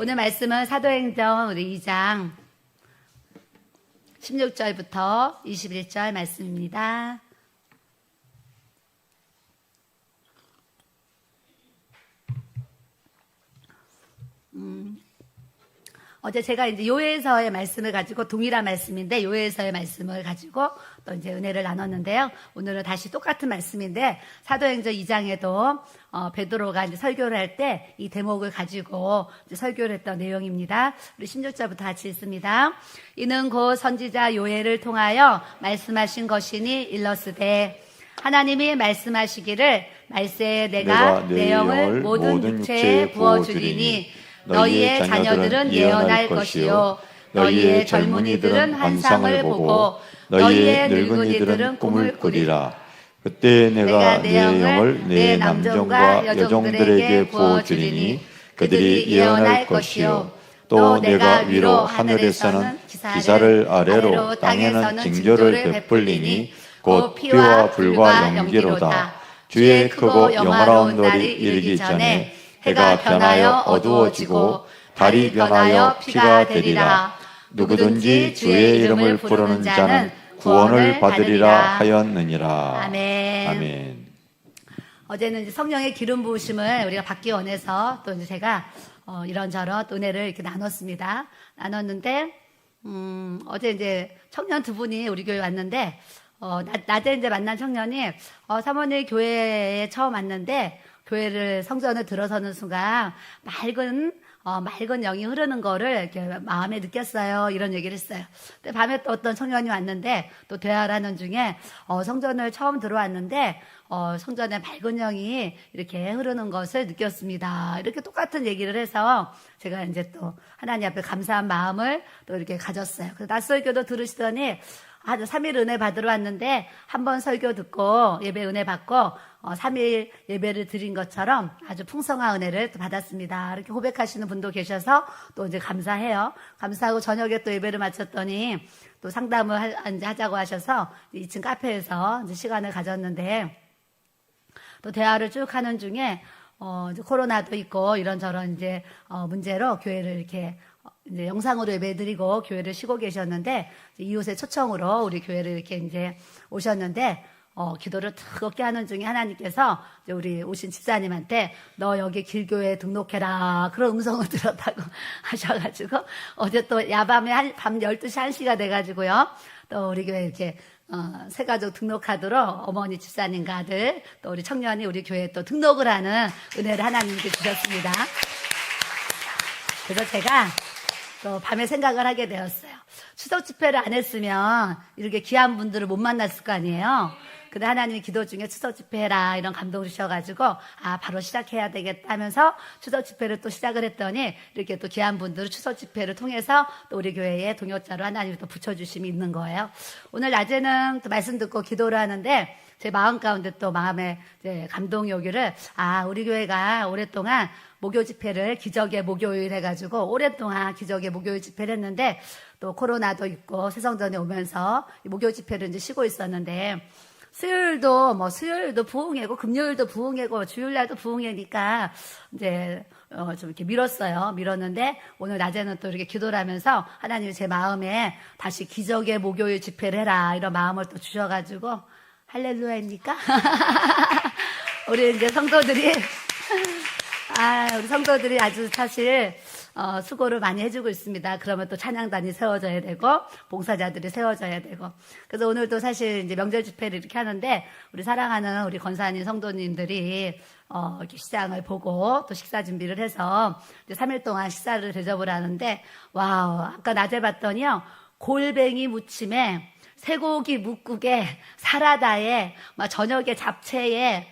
오늘 말씀은 사도행전 우리 2장 16절부터 21절 말씀입니다. 어제 제가 이제 요에서의 말씀을 가지고 동일한 말씀인데 요에서의 말씀을 가지고 또 이제 은혜를 나눴는데요. 오늘은 다시 똑같은 말씀인데 사도행전 2장에도 베드로가 이제 설교를 할 때 이 대목을 가지고 이제 설교를 했던 내용입니다. 우리 16절부터 같이 읽습니다. 이는 곧 선지자 요엘을 통하여 말씀하신 것이니 일러스되 하나님이 말씀하시기를 말세에 내가 내 영을 모든 육체에 부어주리니 너희의 자녀들은 예언할 것이요 너희의 젊은이들은 환상을 보고 너희의 늙은이들은 꿈을 꾸리라. 그때 내가 내 영을 내 남종과 여종들에게 부어주리니 그들이 예언할 것이요 또 내가 위로 하늘에서는 기사를 아래로 땅에서는 징조를 베풀리니 곧 피와 불과 연기로다. 주의 크고 영화로운 날이 이르기 전에 해가 변하여 어두워지고 달이 변하여 피가 되리라. 누구든지 주의 이름을 부르는 자는 구원을 받으리라 하였느니라. 아멘. 아멘. 어제는 이제 성령의 기름 부으심을 우리가 받기 원해서 또 이제 제가 이런저런 은혜를 이렇게 나눴는데 어제 이제 청년 두 분이 우리 교회 왔는데 낮에 이제 만난 청년이 사모님 교회에 처음 왔는데 교회를 성전을 들어서는 순간 맑은 영이 흐르는 거를 이렇게 마음에 느꼈어요. 이런 얘기를 했어요. 근데 밤에 또 어떤 청년이 왔는데 또 대화를 하는 중에 성전을 처음 들어왔는데 성전에 맑은 영이 이렇게 흐르는 것을 느꼈습니다. 이렇게 똑같은 얘기를 해서 제가 이제 또 하나님 앞에 감사한 마음을 또 이렇게 가졌어요. 그래서 낮설교도 들으시더니 3일 은혜 받으러 왔는데 한 번 설교 듣고 예배 은혜 받고 3일 예배를 드린 것처럼 아주 풍성한 은혜를 또 받았습니다. 이렇게 고백하시는 분도 계셔서 또 이제 감사해요. 감사하고 저녁에 또 예배를 마쳤더니 또 상담을 하자고 하셔서 2층 카페에서 이제 시간을 가졌는데 또 대화를 쭉 하는 중에 이제 코로나도 있고 이런저런 이제 문제로 교회를 이렇게 이제 영상으로 예배드리고 교회를 쉬고 계셨는데 이웃의 초청으로 우리 교회를 이렇게 이제 오셨는데 기도를 뜨겁게 하는 중에 하나님께서 이제 우리 오신 집사님한테 너 여기 길교회에 등록해라 그런 음성을 들었다고 하셔가지고 어제 또 야밤에 밤 12시 1시가 돼가지고요 또 우리 교회 이렇게 새 가족 등록하도록 어머니 집사님과 아들 또 우리 청년이 우리 교회에 또 등록을 하는 은혜를 하나님께 주셨습니다. 그래서 제가 또 밤에 생각을 하게 되었어요. 추석 집회를 안 했으면 이렇게 귀한 분들을 못 만났을 거 아니에요. 근데 하나님이 기도 중에 추석 집회 해라 이런 감동을 주셔가지고 바로 시작해야 되겠다 하면서 추석 집회를 또 시작을 했더니 이렇게 또 귀한 분들을 추석 집회를 통해서 또 우리 교회에 동역자로 하나님이 또 붙여주심이 있는 거예요. 오늘 낮에는 또 말씀 듣고 기도를 하는데 제 마음 가운데 또 마음에 이제 감동이 오기를 우리 교회가 오랫동안 목요 집회를 기적의 목요일 해가지고 오랫동안 기적의 목요일 집회를 했는데 또 코로나도 있고 새성전에 오면서 목요 집회를 이제 쉬고 있었는데 수요일도 부흥회고 금요일도 부흥회고 주일날도 부흥회니까 이제 좀 이렇게 밀었는데 오늘 낮에는 또 이렇게 기도를 하면서 하나님이 제 마음에 다시 기적의 목요일 집회를 해라 이런 마음을 또 주셔가지고 할렐루야입니까? 우리 이제 성도들이 우리 성도들이 아주 사실 수고를 많이 해주고 있습니다. 그러면 또 찬양단이 세워져야 되고 봉사자들이 세워져야 되고 그래서 오늘도 사실 이제 명절 집회를 이렇게 하는데 우리 사랑하는 우리 권사님 성도님들이 이렇게 시장을 보고 또 식사 준비를 해서 이제 3일 동안 식사를 대접을 하는데 와우 아까 낮에 봤더니요 골뱅이 무침에 쇠고기 묵국에 사라다에 저녁에 잡채에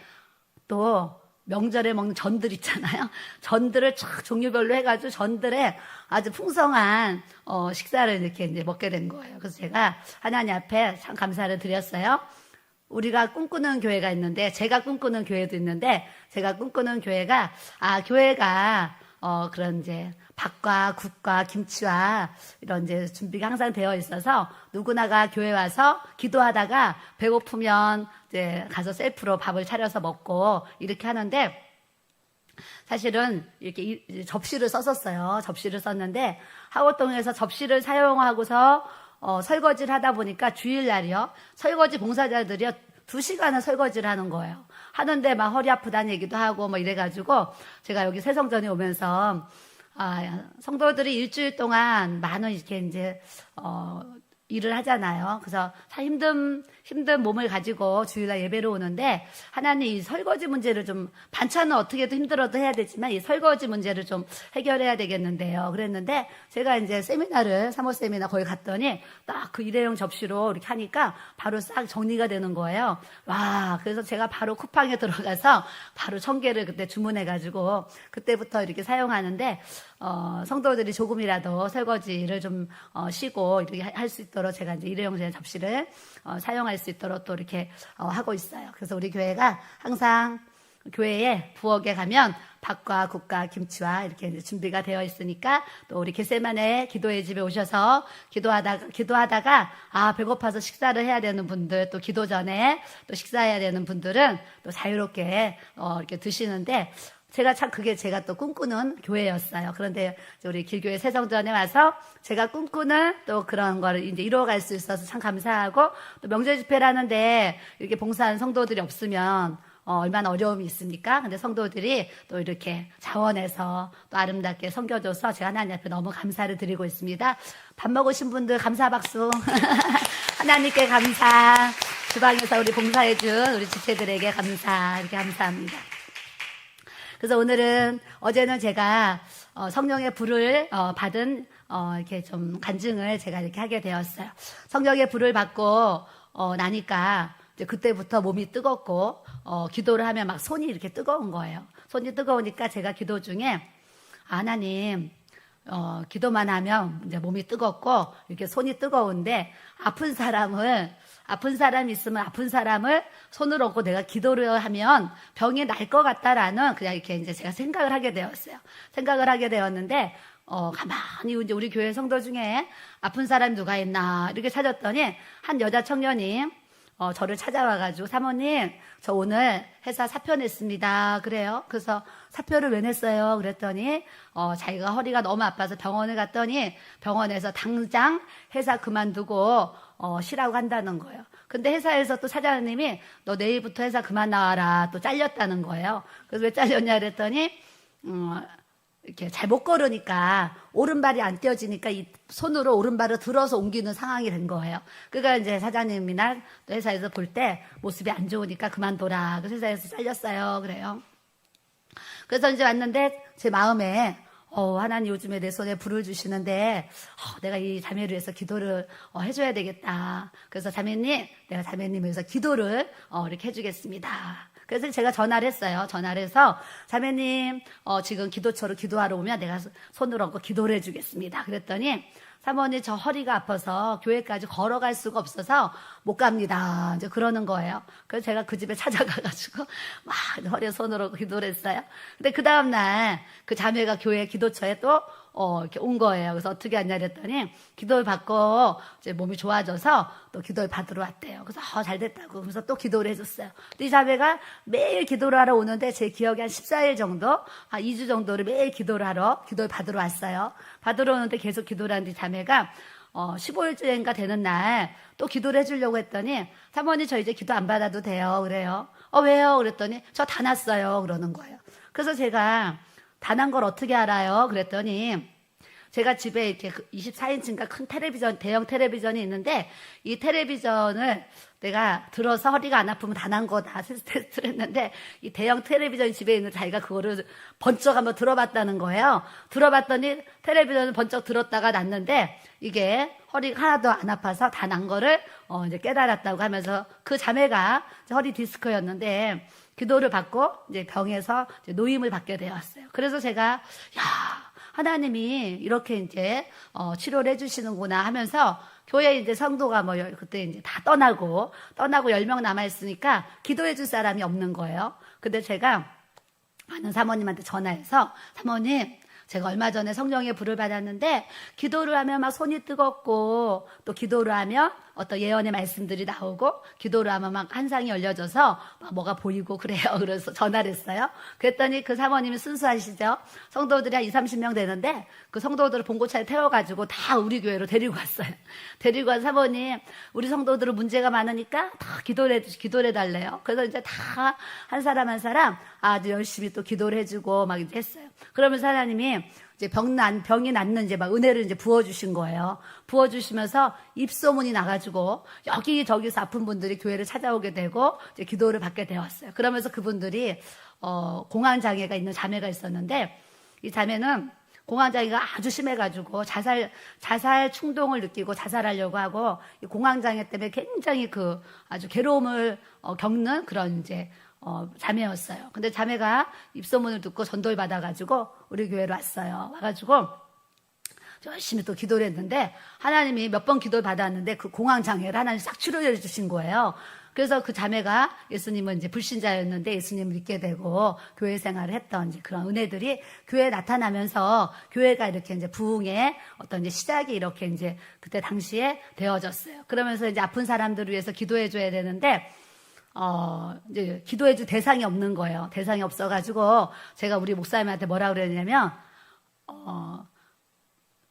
또 명절에 먹는 전들 있잖아요. 전들을 쫙 종류별로 해가지고 전들에 아주 풍성한 식사를 이렇게 이제 먹게 된 거예요. 그래서 제가 하나님 앞에 참 감사를 드렸어요. 우리가 꿈꾸는 교회가 있는데 제가 꿈꾸는 교회도 있는데 제가 꿈꾸는 교회가 교회가 그런 이제 밥과 국과 김치와 이런 이제 준비가 항상 되어 있어서 누구나가 교회 와서 기도하다가 배고프면 이제 가서 셀프로 밥을 차려서 먹고 이렇게 하는데 사실은 이렇게 접시를 썼었어요. 접시를 썼는데 하월동에서 접시를 사용하고서 설거지를 하다 보니까 주일날이요. 설거지 봉사자들이요. 2시간을 설거지를 하는 거예요. 하는데 막 허리 아프다는 얘기도 하고 뭐 이래가지고 제가 여기 새성전에 오면서 성도들이 일주일 동안 많은 이렇게 이제 일을 하잖아요. 그래서 참 힘든 몸을 가지고 주일날 예배로 오는데 하나님 이 설거지 문제를 좀 반찬은 어떻게든 힘들어도 해야 되지만 이 설거지 문제를 좀 해결해야 되겠는데요. 그랬는데 제가 이제 세미나를 사모 세미나 거기 갔더니 딱 그 일회용 접시로 이렇게 하니까 바로 싹 정리가 되는 거예요. 와, 그래서 제가 바로 쿠팡에 들어가서 바로 1000개를 그때 주문해가지고 그때부터 이렇게 사용하는데 성도들이 조금이라도 설거지를 좀 쉬고 이렇게 할 수 있도록 제가 이제 일회용 접시를 사용할 수 있도록 또 이렇게 하고 있어요. 그래서 우리 교회가 항상 교회에 부엌에 가면 밥과 국과 김치와 이렇게 이제 준비가 되어 있으니까 또 우리 겟세마네 기도의 집에 오셔서 기도하다가 배고파서 식사를 해야 되는 분들, 또 기도 전에 또 식사해야 되는 분들은 또 자유롭게 이렇게 드시는데 제가 참 그게 제가 또 꿈꾸는 교회였어요. 그런데 우리 길교회 새성전에 와서 제가 꿈꾸는 또 그런 거를 이제 이루어갈 수 있어서 참 감사하고, 또 명절 집회라는데 이렇게 봉사하는 성도들이 없으면 얼마나 어려움이 있습니까? 근데 성도들이 또 이렇게 자원해서 또 아름답게 섬겨줘서 제가 하나님 앞에 너무 감사를 드리고 있습니다. 밥 먹으신 분들 감사 박수. 하나님께 감사. 주방에서 우리 봉사해준 우리 지체들에게 감사. 이렇게 감사합니다. 그래서 오늘은, 어제는 제가 성령의 불을 받은 이렇게 좀 간증을 제가 이렇게 하게 되었어요. 성령의 불을 받고 나니까 이제 그때부터 몸이 뜨겁고 기도를 하면 막 손이 이렇게 뜨거운 거예요. 손이 뜨거우니까 제가 기도 중에 하나님, 기도만 하면 이제 몸이 뜨겁고 이렇게 손이 뜨거운데 아픈 사람이 있으면 아픈 사람을 손으로 얻고 내가 기도를 하면 병이 날 것 같다라는 그냥 이렇게 이제 제가 생각을 하게 되었어요. 생각을 하게 되었는데 가만히 이제 우리 교회 성도 중에 아픈 사람이 누가 있나 이렇게 찾았더니 한 여자 청년이 저를 찾아와가지고 사모님, 저 오늘 회사 사표 냈습니다. 그래요. 그래서 사표를 왜 냈어요? 그랬더니 자기가 허리가 너무 아파서 병원에 갔더니 병원에서 당장 회사 그만두고 쉬라고 한다는 거예요. 근데 회사에서 또 사장님이 너 내일부터 회사 그만 나와라, 또 잘렸다는 거예요. 그래서 왜 잘렸냐 그랬더니 이렇게 잘 못 걸으니까 오른발이 안 떼어지니까 이 손으로 오른발을 들어서 옮기는 상황이 된 거예요. 그러니까 이제 사장님이나 또 회사에서 볼 때 모습이 안 좋으니까 그만둬라. 그래서 회사에서 잘렸어요. 그래요. 그래서 이제 왔는데 제 마음에 하나님 요즘에 내 손에 불을 주시는데 내가 이 자매를 위해서 기도를 해줘야 되겠다. 그래서 내가 자매님 위해서 기도를 이렇게 해주겠습니다. 그래서 제가 전화를 했어요. 전화를 해서 자매님 지금 기도처로 기도하러 오면 내가 손을 얹고 기도를 해주겠습니다. 그랬더니 사모님 저 허리가 아파서 교회까지 걸어갈 수가 없어서 못 갑니다. 이제 그러는 거예요. 그래서 제가 그 집에 찾아가가지고 막 허리에 손을 얹고 기도를 했어요. 근데 그 다음날 그 자매가 교회 기도처에 또 이렇게 온 거예요. 그래서 어떻게 하냐 그랬더니 기도를 받고 이제 몸이 좋아져서 또 기도를 받으러 왔대요. 그래서 잘 됐다고. 그래서 또 기도를 해줬어요. 이 자매가 매일 기도를 하러 오는데 제 기억에 한 14일 정도, 한 2주 정도를 매일 기도를 받으러 왔어요. 받으러 오는데 계속 기도를 하는데 자매가 15일째인가 되는 날 또 기도를 해주려고 했더니 사모님 저 이제 기도 안 받아도 돼요. 그래요. 왜요? 그랬더니 저 다 났어요. 그러는 거예요. 그래서 제가 다 난 걸 어떻게 알아요? 그랬더니 제가 집에 이렇게 24인치인가 큰 대형 텔레비전이 있는데 이 텔레비전을 내가 들어서 허리가 안 아프면 다 난 거다 테스트를 했는데 이 대형 텔레비전이 집에 있는 자기가 그거를 번쩍 한번 들어봤다는 거예요. 들어봤더니 텔레비전을 번쩍 들었다가 났는데 이게 허리가 하나도 안 아파서 다 난 거를 이제 깨달았다고 하면서 그 자매가 허리 디스크였는데 기도를 받고 이제 병에서 이제 노임을 받게 되었어요. 그래서 제가 하나님이 이렇게 이제 치료를 해주시는구나 하면서 교회 이제 성도가 그때 이제 다 떠나고 10명 남아있으니까 기도해줄 사람이 없는 거예요. 근데 제가 아는 사모님한테 전화해서 사모님 제가 얼마 전에 성령의 불을 받았는데 기도를 하면 막 손이 뜨겁고 또 기도를 하면 어떤 예언의 말씀들이 나오고 기도를 하면 막 한상이 열려져서 막 뭐가 보이고 그래요. 그래서 전화를 했어요. 그랬더니 그 사모님이 순수하시죠. 성도들이 한 30명 되는데 그 성도들을 봉고차에 태워가지고 다 우리 교회로 데리고 갔어요. 데리고 간 사모님, 우리 성도들은 문제가 많으니까 다 기도를 해달래요. 그래서 이제 다 한 사람 한 사람 아주 열심히 또 기도를 해주고 막 이제 했어요. 그러면서 하나님이 이제 병이 낫는 이제 막 은혜를 이제 부어주신 거예요. 부어주시면서 입소문이 나가지고 여기저기서 아픈 분들이 교회를 찾아오게 되고 이제 기도를 받게 되었어요. 그러면서 그분들이 공황장애가 있는 자매가 있었는데 이 자매는 공황장애가 아주 심해가지고 자살 충동을 느끼고 자살하려고 하고 이 공황장애 때문에 굉장히 그 아주 괴로움을 겪는 그런 이제 자매였어요. 근데 자매가 입소문을 듣고 전도를 받아가지고 우리 교회로 왔어요. 와가지고 열심히 또 기도를 했는데 하나님이 몇 번 기도를 받았는데 그 공황장애를 하나님 싹 치료해 주신 거예요. 그래서 그 자매가 예수님은 이제 불신자였는데 예수님을 믿게 되고 교회 생활을 했던 이제 그런 은혜들이 교회에 나타나면서 교회가 이렇게 이제 부흥의 어떤 이제 시작이 이렇게 이제 그때 당시에 되어졌어요. 그러면서 이제 아픈 사람들을 위해서 기도해 줘야 되는데 이제 기도해줄 대상이 없는 거예요. 대상이 없어가지고 제가 우리 목사님한테 뭐라 그랬냐면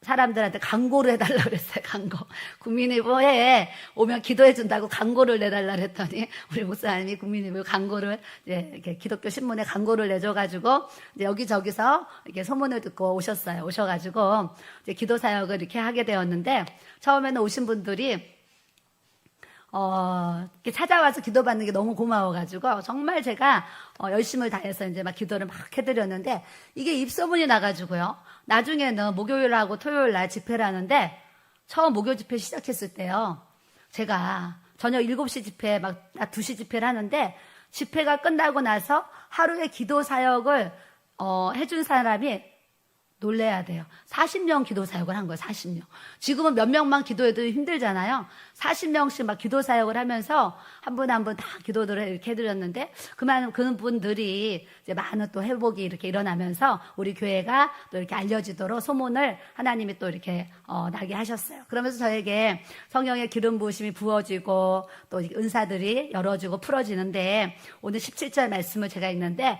사람들한테 광고를 해달라 그랬어요. 광고. 국민일보에 오면 기도해준다고 광고를 내달라 그랬더니 우리 목사님이 국민일보 광고를 이제 이렇게 기독교 신문에 광고를 내줘가지고 이제 여기저기서 이렇게 소문을 듣고 오셨어요. 오셔가지고 이제 기도 사역을 이렇게 하게 되었는데 처음에는 오신 분들이 이렇게 찾아와서 기도받는 게 너무 고마워가지고, 정말 제가, 열심을 다해서 이제 막 기도를 막 해드렸는데, 이게 입소문이 나가지고요. 나중에는 목요일하고 토요일날 집회를 하는데, 처음 목요 집회 시작했을 때요. 제가 저녁 7시 집회, 막 2시 집회를 하는데, 집회가 끝나고 나서 하루에 기도 사역을, 해준 사람이 놀래야 돼요. 40명 기도 사역을 한 거예요. 40명. 지금은 몇 명만 기도해도 힘들잖아요. 40명씩 막 기도 사역을 하면서 한 분 한 분 다 기도들을 이렇게 해드렸는데 그런 분들이 이제 많은 또 회복이 이렇게 일어나면서 우리 교회가 또 이렇게 알려지도록 소문을 하나님이 또 이렇게 나게 하셨어요. 그러면서 저에게 성령의 기름 부으심이 부어지고 또 은사들이 열어지고 풀어지는데 오늘 17절 말씀을 제가 읽는데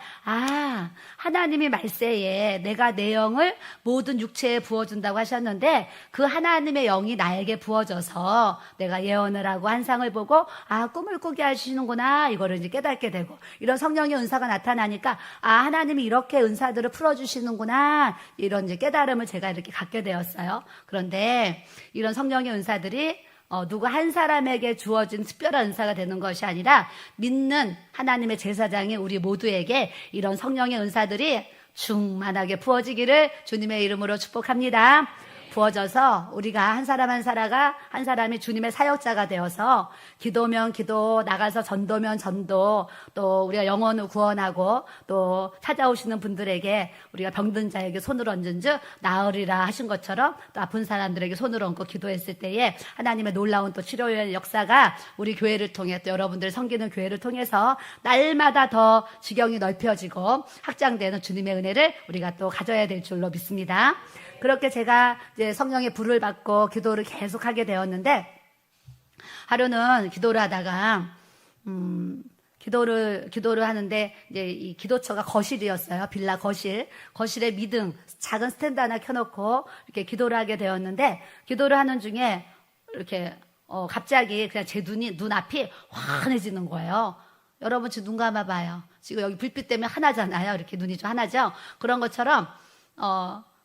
하나님이 말세에 내가 내 영을 모든 육체에 부어준다고 하셨는데 그 하나님의 영이 나에게 부어져서 내가 예언을 하고 환상을 보고 꿈을 꾸게 하시는구나 이거를 이제 깨닫게 되고 이런 성령의 은사가 나타나니까 하나님이 이렇게 은사들을 풀어주시는구나 이런 이제 깨달음을 제가 이렇게 갖게 되었어요. 그런데 이런 성령의 은사들이 누구 한 사람에게 주어진 특별한 은사가 되는 것이 아니라 믿는 하나님의 제사장인 우리 모두에게 이런 성령의 은사들이 충만하게 부어지기를 주님의 이름으로 축복합니다. 부어져서 우리가 한 사람 한 사람이 주님의 사역자가 되어서 기도면 기도, 나가서 전도면 전도, 또 우리가 영혼을 구원하고 또 찾아오시는 분들에게 우리가 병든 자에게 손을 얹은 즉 나으리라 하신 것처럼 또 아픈 사람들에게 손을 얹고 기도했을 때에 하나님의 놀라운 또 치료의 역사가 우리 교회를 통해 또 여러분들 섬기는 교회를 통해서 날마다 더 지경이 넓혀지고 확장되는 주님의 은혜를 우리가 또 가져야 될 줄로 믿습니다. 그렇게 제가 이제 성령의 불을 받고 기도를 계속 하게 되었는데 하루는 기도를 하다가 기도를 하는데 이제 이 기도처가 거실이었어요. 빌라 거실에 미등 작은 스탠드 하나 켜놓고 이렇게 기도를 하게 되었는데 기도를 하는 중에 이렇게 갑자기 그냥 제 눈 앞이 환해지는 거예요. 여러분 지금 눈 감아봐요. 지금 여기 불빛 때문에 하나잖아요. 이렇게 눈이 좀 하나죠. 그런 것처럼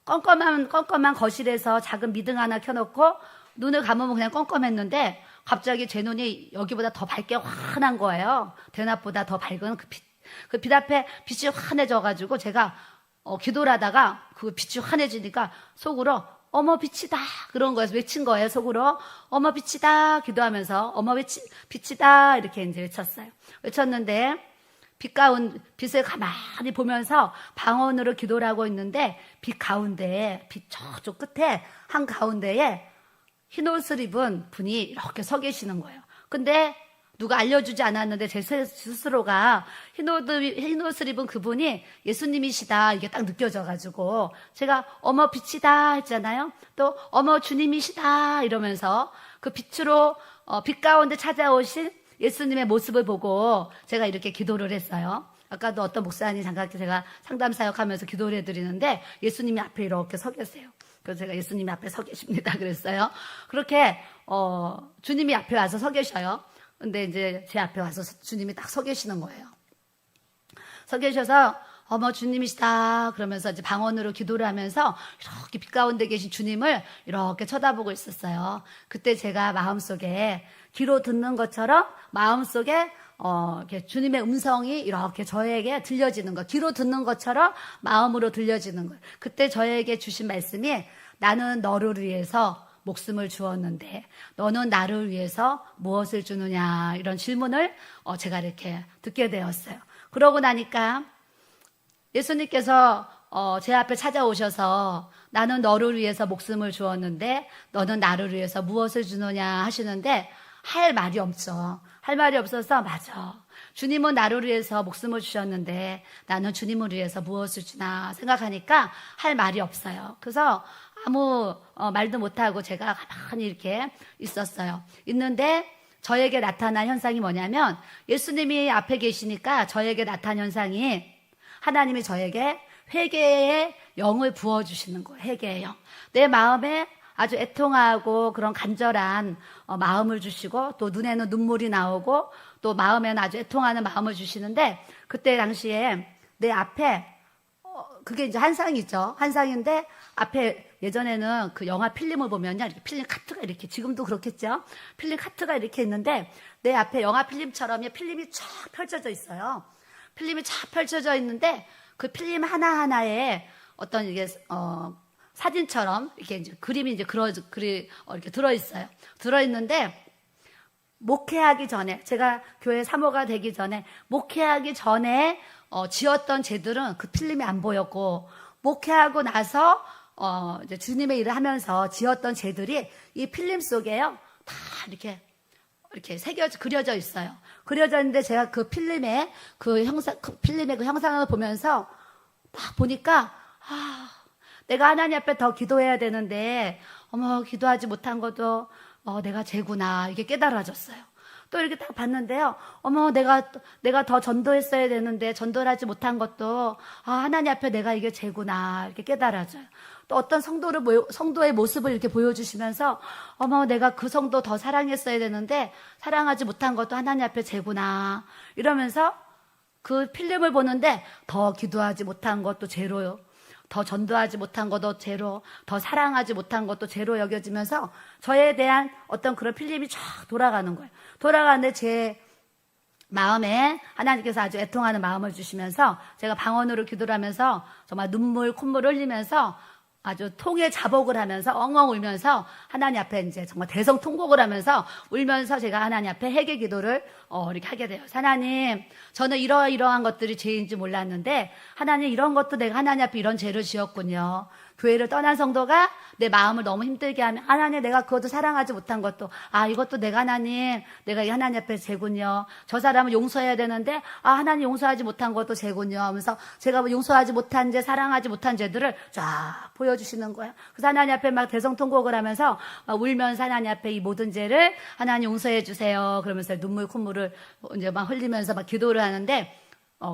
껌껌한 거실에서 작은 미등 하나 켜놓고 눈을 감으면 그냥 껌껌했는데 갑자기 제 눈이 여기보다 더 밝게 환한 거예요. 대낮보다 더 밝은 그 빛 앞에 빛이 환해져가지고 제가 기도를 하다가 그 빛이 환해지니까 속으로 어머 빛이다 그런 거에서 외친 거예요. 속으로 어머 빛이다 기도하면서 어머 빛이다 이렇게 이제 외쳤는데 빛을 가만히 보면서 방언으로 기도를 하고 있는데 빛 가운데에 빛 저쪽 끝에 한가운데에 흰 옷을 입은 분이 이렇게 서 계시는 거예요. 근데 누가 알려주지 않았는데 제 스스로가 흰 옷을 입은 그분이 예수님이시다 이게 딱 느껴져가지고 제가 어머 빛이다 했잖아요. 또 어머 주님이시다 이러면서 그 빛으로 빛 가운데 찾아오신 예수님의 모습을 보고 제가 이렇게 기도를 했어요. 아까도 어떤 목사님 잠깐 제가 상담 사역하면서 기도를 해드리는데 예수님이 앞에 이렇게 서 계세요. 그래서 제가 예수님이 앞에 서 계십니다 그랬어요. 그렇게 주님이 앞에 와서 서 계셔요. 근데 이제 제 앞에 와서 주님이 딱 서 계시는 거예요. 서 계셔서 어머 주님이시다 그러면서 이제 방언으로 기도를 하면서 이렇게 빛 가운데 계신 주님을 이렇게 쳐다보고 있었어요. 그때 제가 마음속에 귀로 듣는 것처럼 마음속에 이렇게 주님의 음성이 이렇게 저에게 들려지는 거, 귀로 듣는 것처럼 마음으로 들려지는 거예요. 그때 저에게 주신 말씀이 나는 너를 위해서 목숨을 주었는데 너는 나를 위해서 무엇을 주느냐 이런 질문을 제가 이렇게 듣게 되었어요. 그러고 나니까 예수님께서 제 앞에 찾아오셔서 나는 너를 위해서 목숨을 주었는데 너는 나를 위해서 무엇을 주느냐 하시는데 할 말이 없죠. 할 말이 없어서 맞아. 주님은 나를 위해서 목숨을 주셨는데 나는 주님을 위해서 무엇을 주나 생각하니까 할 말이 없어요. 그래서 아무 말도 못하고 제가 가만히 이렇게 있었어요. 있는데 저에게 나타난 현상이 뭐냐면 예수님이 앞에 계시니까 저에게 나타난 현상이 하나님이 저에게 회개의 영을 부어주시는 거예요. 회개의 영. 내 마음에 아주 애통하고 그런 간절한 마음을 주시고 또 눈에는 눈물이 나오고 또 마음에는 아주 애통하는 마음을 주시는데 그때 당시에 내 앞에 그게 이제 한상이죠. 한상인데 앞에 예전에는 그 영화 필름을 보면요. 이렇게 필름 카트가 이렇게 지금도 그렇겠죠. 필름 카트가 이렇게 있는데 내 앞에 영화 필름처럼 필름이 쫙 펼쳐져 있어요. 필름이 쫙 펼쳐져 있는데 그 필름 하나하나에 어떤 이게 사진처럼 이렇게 이제 그림이 이제 이렇게 들어있어요. 들어있는데 목회하기 전에 제가 교회 사모가 되기 전에 목회하기 전에 지었던 죄들은 그 필름이 안 보였고 목회하고 나서 이제 주님의 일을 하면서 지었던 죄들이 이 필름 속에요 다 이렇게 그려져 있어요. 그려져 있는데 제가 그 필름의 그 형상을 보면서 딱 보니까 내가 하나님 앞에 더 기도해야 되는데 어머 기도하지 못한 것도 내가 죄구나 이게 깨달아졌어요. 또 이렇게 딱 봤는데요. 어머 내가 더 전도했어야 되는데 전도를 하지 못한 것도 하나님 앞에 내가 이게 죄구나 이렇게 깨달아져요. 또 어떤 성도의 모습을 이렇게 보여주시면서 어머 내가 그 성도 더 사랑했어야 되는데 사랑하지 못한 것도 하나님 앞에 죄구나 이러면서 그 필름을 보는데 더 기도하지 못한 것도 죄로요. 더 전도하지 못한 것도 죄로, 더 사랑하지 못한 것도 죄로 여겨지면서 저에 대한 어떤 그런 필름이 쫙 돌아가는 거예요. 돌아가는데 제 마음에 하나님께서 아주 애통하는 마음을 주시면서 제가 방언으로 기도를 하면서 정말 눈물, 콧물 흘리면서 아주 통에 자복을 하면서 엉엉 울면서 하나님 앞에 이제 정말 대성통곡을 하면서 울면서 제가 하나님 앞에 회개 기도를 이렇게 하게 돼요. 하나님, 저는 이러한 것들이 죄인지 몰랐는데 하나님 이런 것도 내가 하나님 앞에 이런 죄를 지었군요. 교회를 떠난 성도가 내 마음을 너무 힘들게 하면 하나님 내가 그것도 사랑하지 못한 것도 이것도 내가 이 하나님 앞에 죄군요. 저 사람을 용서해야 되는데 하나님 용서하지 못한 것도 죄군요 하면서 제가 용서하지 못한 죄 사랑하지 못한 죄들을 쫙 보여주시는 거예요. 그래서 하나님 앞에 막 대성통곡을 하면서 막 울면서 하나님 앞에 이 모든 죄를 하나님 용서해 주세요 그러면서 눈물 콧물을 이제 막 흘리면서 막 기도를 하는데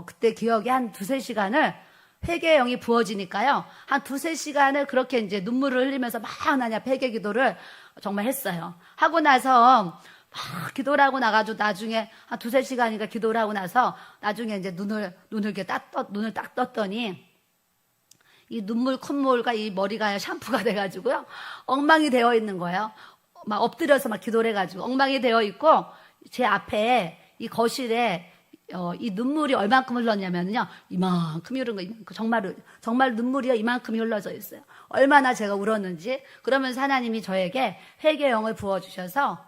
그때 기억이 한 2-3시간을 회개의 영이 부어지니까요. 한 2-3시간을 그렇게 이제 눈물을 흘리면서 막 하나님 앞에 회개 기도를 정말 했어요. 하고 나서 막 기도를 하고 나가지고 나중에 한 2-3시간인가 기도를 하고 나서 나중에 이제 눈을 딱 떴더니 이 눈물 콧물과 이 머리가 샴푸가 돼가지고요. 엉망이 되어 있는 거예요. 막 엎드려서 막 기도를 해가지고 엉망이 되어 있고 제 앞에 이 거실에 이 눈물이 얼만큼 흘렀냐면요. 이만큼 흐른 거, 정말 눈물이 이만큼이 흘러져 있어요. 얼마나 제가 울었는지. 그러면서 하나님이 저에게 회개의 영을 부어주셔서,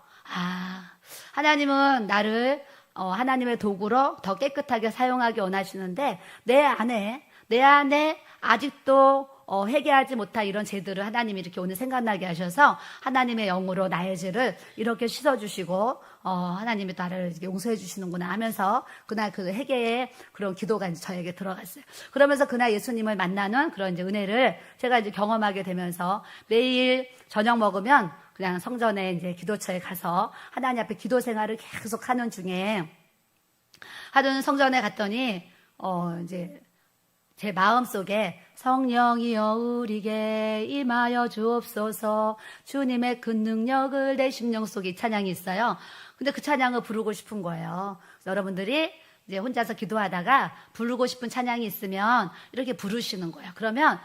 하나님은 나를, 하나님의 도구로 더 깨끗하게 사용하기 원하시는데, 내 안에 아직도 회개하지 못한 이런 죄들을 하나님이 이렇게 오늘 생각나게 하셔서 하나님의 영으로 나의 죄를 이렇게 씻어주시고 하나님이 나를 용서해 주시는구나 하면서 그날 그 회개의 그런 기도가 이제 저에게 들어갔어요. 그러면서 그날 예수님을 만나는 그런 이제 은혜를 제가 이제 경험하게 되면서 매일 저녁 먹으면 그냥 성전에 이제 기도처에 가서 하나님 앞에 기도 생활을 계속 하는 중에 하던 성전에 갔더니 이제 제 마음속에 성령이여 우리에게 임하여 주옵소서 주님의 그 능력을 내 심령 속에 이 찬양이 있어요. 근데 그 찬양을 부르고 싶은 거예요. 여러분들이 이제 혼자서 기도하다가 부르고 싶은 찬양이 있으면 이렇게 부르시는 거예요. 그러면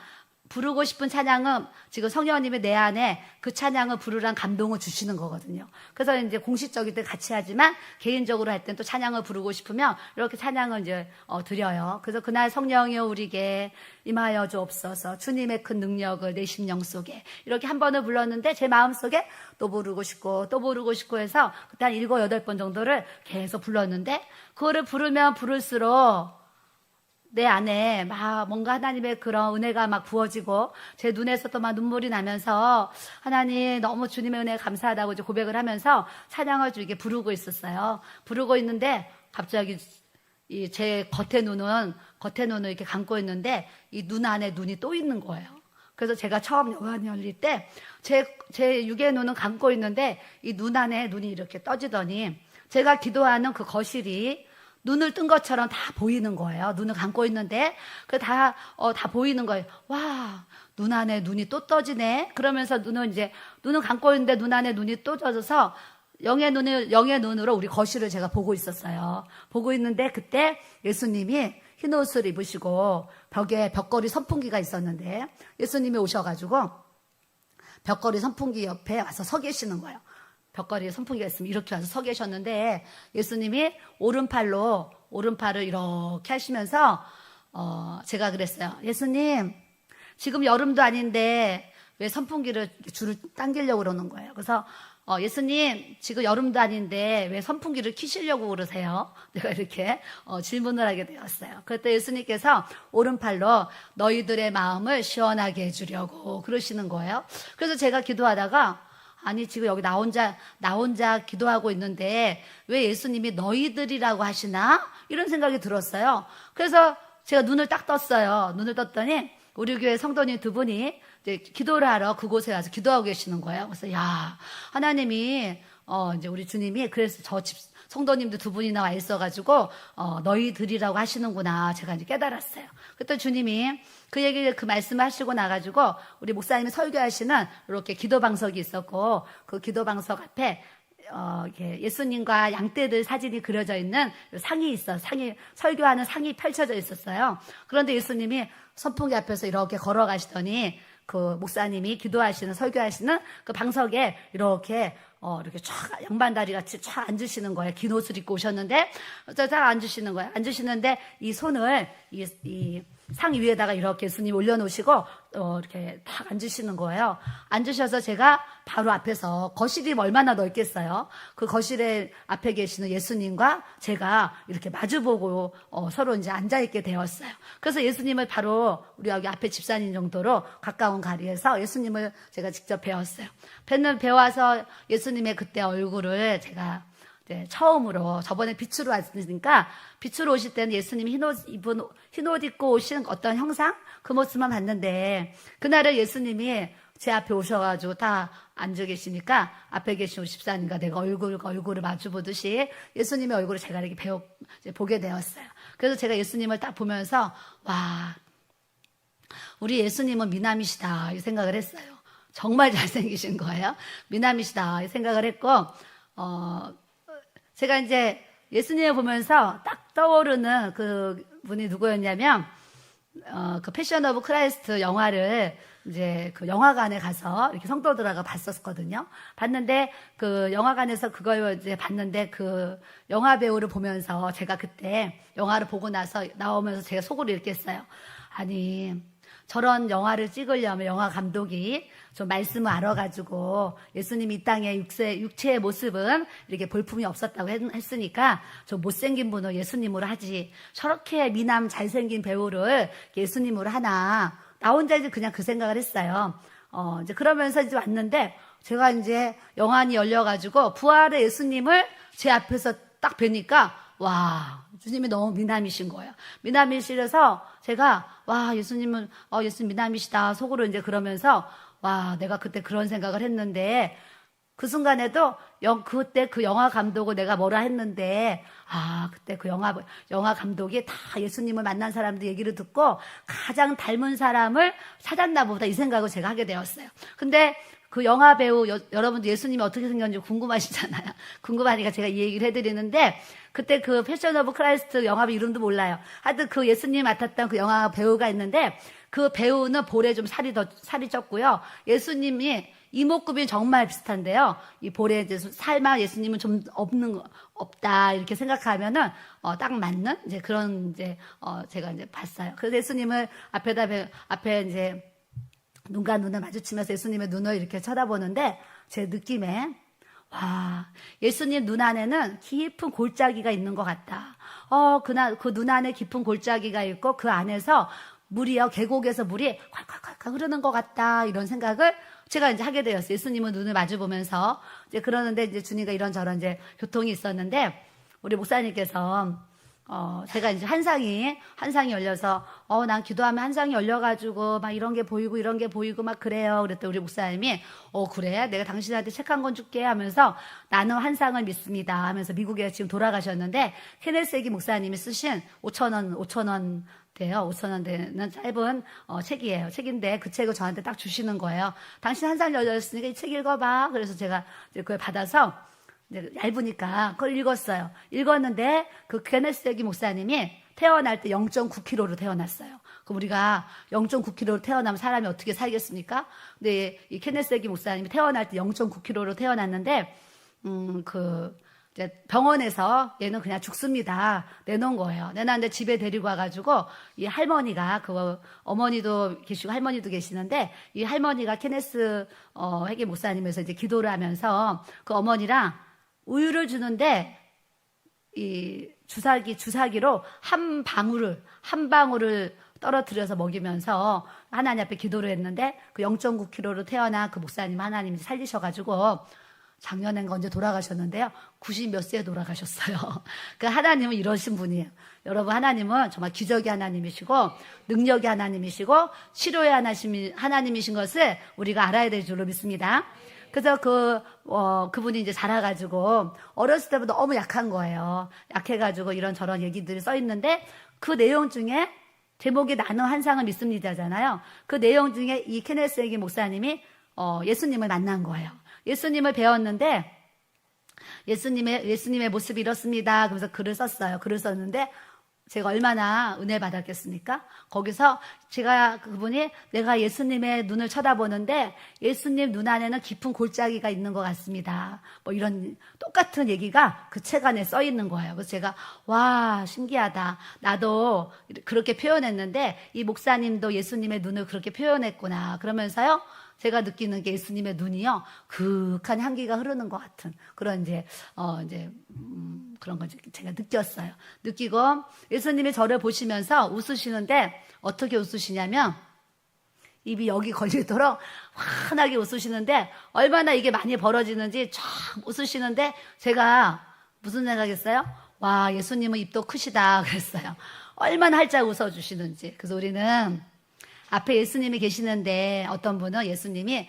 부르고 싶은 찬양은 지금 성령님이 내 안에 그 찬양을 부르란 감동을 주시는 거거든요. 그래서 이제 공식적일 때 같이 하지만 개인적으로 할 땐 또 찬양을 부르고 싶으면 이렇게 찬양을 이제 드려요. 그래서 그날 성령이여 우리에게 임하여 주옵소서 주님의 큰 능력을 내 심령 속에 이렇게 한 번을 불렀는데 제 마음 속에 또 부르고 싶고 또 부르고 싶고 해서 그때 한 7, 8번 정도를 계속 불렀는데 그거를 부르면 부를수록 내 안에 막 뭔가 하나님의 그런 은혜가 막 부어지고 제 눈에서 또 막 눈물이 나면서 하나님 너무 주님의 은혜에 감사하다고 이제 고백을 하면서 찬양을 이렇게 부르고 있었어요. 부르고 있는데 갑자기 이 제 겉에 눈을 이렇게 감고 있는데 이 눈 안에 눈이 또 있는 거예요. 그래서 제가 처음 요한 열릴 때 제 육의 눈은 감고 있는데 이 눈 안에 눈이 이렇게 떠지더니 제가 기도하는 그 거실이 눈을 뜬 것처럼 다 보이는 거예요. 눈을 감고 있는데 다 보이는 거예요. 와, 눈 안에 눈이 또 떠지네. 그러면서 눈을 감고 있는데 눈 안에 눈이 또 떠져서 영의 눈으로 우리 거실을 제가 보고 있었어요. 보고 있는데 그때 예수님이 흰 옷을 입으시고 벽에 벽걸이 선풍기가 있었는데 예수님이 오셔가지고 벽걸이 선풍기 옆에 와서 서 계시는 거예요. 벽걸이에 선풍기가 있으면 이렇게 와서 서 계셨는데 예수님이 오른팔을 이렇게 하시면서 제가 그랬어요. 예수님 지금 여름도 아닌데 왜 선풍기를 줄을 당기려고 그러는 거예요. 그래서 예수님 지금 여름도 아닌데 왜 선풍기를 켜시려고 그러세요? 내가 이렇게 질문을 하게 되었어요. 그때 예수님께서 오른팔로 너희들의 마음을 시원하게 해주려고 그러시는 거예요. 그래서 제가 기도하다가 아니 지금 여기 나 혼자 기도하고 있는데 왜 예수님이 너희들이라고 하시나? 이런 생각이 들었어요. 그래서 제가 눈을 딱 떴어요. 눈을 떴더니 우리 교회 성도님 두 분이 이제 기도를 하러 그곳에 와서 기도하고 계시는 거예요. 그래서 야 하나님이 이제 우리 주님이 그래서 저 집 성도님들 두 분이나 와 있어가지고 너희들이라고 하시는구나 제가 이제 깨달았어요. 그때 주님이 그 말씀을 하시고 나가지고 우리 목사님이 설교하시는 이렇게 기도 방석이 있었고 그 기도 방석 앞에 이렇게 예수님과 양떼들 사진이 그려져 있는 상이 설교하는 상이 펼쳐져 있었어요. 그런데 예수님이 선풍기 앞에서 이렇게 걸어가시더니 그 목사님이 설교하시는 그 방석에 이렇게 쫙 양반다리 같이 쫙 앉으시는 거예요. 긴 옷을 입고 오셨는데, 쫙 앉으시는 거예요. 앉으시는데, 이 손을, 이 상 위에다가 이렇게 예수님 올려놓으시고, 이렇게 탁 앉으시는 거예요. 앉으셔서 제가 바로 앞에서, 거실이 얼마나 넓겠어요? 그 거실에 앞에 계시는 예수님과 제가 이렇게 마주보고, 서로 이제 앉아있게 되었어요. 그래서 예수님을 바로 우리 여기 앞에 집사님 정도로 가까운 거리에서 예수님을 제가 직접 배웠어요. 배워서 예수님의 그때 얼굴을 제가 처음으로 저번에 빛으로 왔으니까 빛으로 오실 때는 예수님이 흰 옷 입고 오신 어떤 형상 그 모습만 봤는데 그날은 예수님이 제 앞에 오셔가지고 다 앉아 계시니까 앞에 계신 우리 집사님과 내가 얼굴을 마주 보듯이 예수님의 얼굴을 제가 이렇게 보게 되었어요. 그래서 제가 예수님을 딱 보면서 와 우리 예수님은 미남이시다 이 생각을 했어요. 정말 잘생기신 거예요. 미남이시다 이 생각을 했고 제가 이제 예수님을 보면서 딱 떠오르는 그 분이 누구였냐면, 그 패션 오브 크라이스트 영화를 이제 그 영화관에 가서 이렇게 성도들하고 봤었거든요. 봤는데 그 영화관에서 그걸 이제 봤는데 그 영화 배우를 보면서 제가 그때 영화를 보고 나서 나오면서 제가 속으로 이렇게 했어요. 아니, 저런 영화를 찍으려면 영화 감독이 좀 말씀을 알아가지고 예수님이 이 땅의 육체의 모습은 이렇게 볼품이 없었다고 했으니까 좀 못생긴 분을 예수님으로 하지 저렇게 미남 잘생긴 배우를 예수님으로 하나 나 혼자 이제 그냥 그 생각을 했어요. 이제 그러면서 이제 왔는데 제가 이제 영안이 열려가지고 부활의 예수님을 제 앞에서 딱 뵈니까 와, 주님이 너무 미남이신 거예요. 미남이시라서 제가 와, 예수님은 예수님 미남이시다 속으로 이제 그러면서 와, 내가 그때 그런 생각을 했는데 그 순간에도 그때 그 영화 감독을 내가 뭐라 했는데 그때 그 영화 감독이 다 예수님을 만난 사람들 얘기를 듣고 가장 닮은 사람을 찾았나 보다 이 생각을 제가 하게 되었어요. 근데 그 영화 배우 여러분들 예수님이 어떻게 생겼는지 궁금하시잖아요. 궁금하니까 제가 이 얘기를 해드리는데 그때 그 패션 오브 크라이스트 영화 이름도 몰라요. 하여튼 그 예수님 맡았던 그 영화 배우가 있는데 그 배우는 볼에 좀 살이 쪘고요. 예수님이 이목구비 정말 비슷한데요. 이 볼에 이제 살만 예수님은 좀 없다 이렇게 생각하면은 딱 맞는 이제 그런 이제 제가 이제 봤어요. 그래서 예수님을 앞에 이제 눈과 눈을 마주치면서 예수님의 눈을 이렇게 쳐다보는데 제 느낌에 와, 예수님 눈 안에는 깊은 골짜기가 있는 것 같다. 그 눈 안에 깊은 골짜기가 있고 그 안에서 물이요, 계곡에서 물이 콸콸콸 흐르는 것 같다. 이런 생각을 제가 이제 하게 되었어요. 예수님은 눈을 마주 보면서 이제 그러는데 이제 주님과 이런저런 이제 교통이 있었는데 우리 목사님께서 제가 이제 한상이 열려서 난 기도하면 한상이 열려가지고 막 이런 게 보이고 막 그래요. 그랬더니 우리 목사님이 그래 내가 당신한테 책 한 권 줄게 하면서 나는 한상을 믿습니다 하면서 미국에 지금 돌아가셨는데 케네스 해기 목사님이 쓰신 5,000원 돼요. 5,000원 되는 짧은 책이에요. 책인데 그 책을 저한테 딱 주시는 거예요. 당신 한상 열렸으니까 이 책 읽어봐. 그래서 제가 이제 그걸 받아서 얇으니까 그걸 읽었어요. 읽었는데 그 케네스 해기 목사님이 태어날 때 0.9kg로 태어났어요. 그럼 우리가 0.9kg로 태어나면 사람이 어떻게 살겠습니까? 근데 이 케네스 해기 목사님이 태어날 때 0.9kg로 태어났는데 이제 병원에서 얘는 그냥 죽습니다. 내놓은 거예요. 내놨는데 집에 데리고 와가지고 이 할머니가 어머니도 계시고 할머니도 계시는데 이 할머니가 케네스 해기 목사님에서 이제 기도를 하면서 그 어머니랑 우유를 주는데 이 주사기로 한 방울을 떨어뜨려서 먹이면서 하나님 앞에 기도를 했는데 그 0.9kg로 태어난 그 목사님 하나님이 살리셔가지고 작년엔가 언제 돌아가셨는데요. 90 몇 세에 돌아가셨어요. 그 하나님은 이러신 분이에요. 여러분 하나님은 정말 기적의 하나님이시고 능력의 하나님이시고 치료의 하나님이신 것을 우리가 알아야 될 줄로 믿습니다. 그래서 그분이 이제 자라가지고 어렸을 때부터 너무 약한 거예요. 약해가지고 이런저런 얘기들이 써 있는데 그 내용 중에 제목이 나는 한상을 믿습니다잖아요. 그 내용 중에 이 케네스 해기 목사님이 예수님을 만난 거예요. 예수님을 배웠는데 예수님의 모습이 이렇습니다. 그래서 글을 썼어요. 글을 썼는데 제가 얼마나 은혜 받았겠습니까? 거기서 그분이 내가 예수님의 눈을 쳐다보는데 예수님 눈 안에는 깊은 골짜기가 있는 것 같습니다. 뭐 이런 똑같은 얘기가 그 책 안에 써 있는 거예요. 그래서 제가 와 신기하다. 나도 그렇게 표현했는데 이 목사님도 예수님의 눈을 그렇게 표현했구나. 그러면서요. 제가 느끼는 게 예수님의 눈이요, 극한 향기가 흐르는 것 같은 그런 그런 걸 제가 느꼈어요. 느끼고 예수님이 저를 보시면서 웃으시는데 어떻게 웃으시냐면 입이 여기 걸리도록 환하게 웃으시는데 얼마나 이게 많이 벌어지는지 쫙 웃으시는데 제가 무슨 생각했어요? 와, 예수님은 입도 크시다 그랬어요. 얼마나 활짝 웃어주시는지. 그래서 우리는 앞에 예수님이 계시는데 어떤 분은 예수님이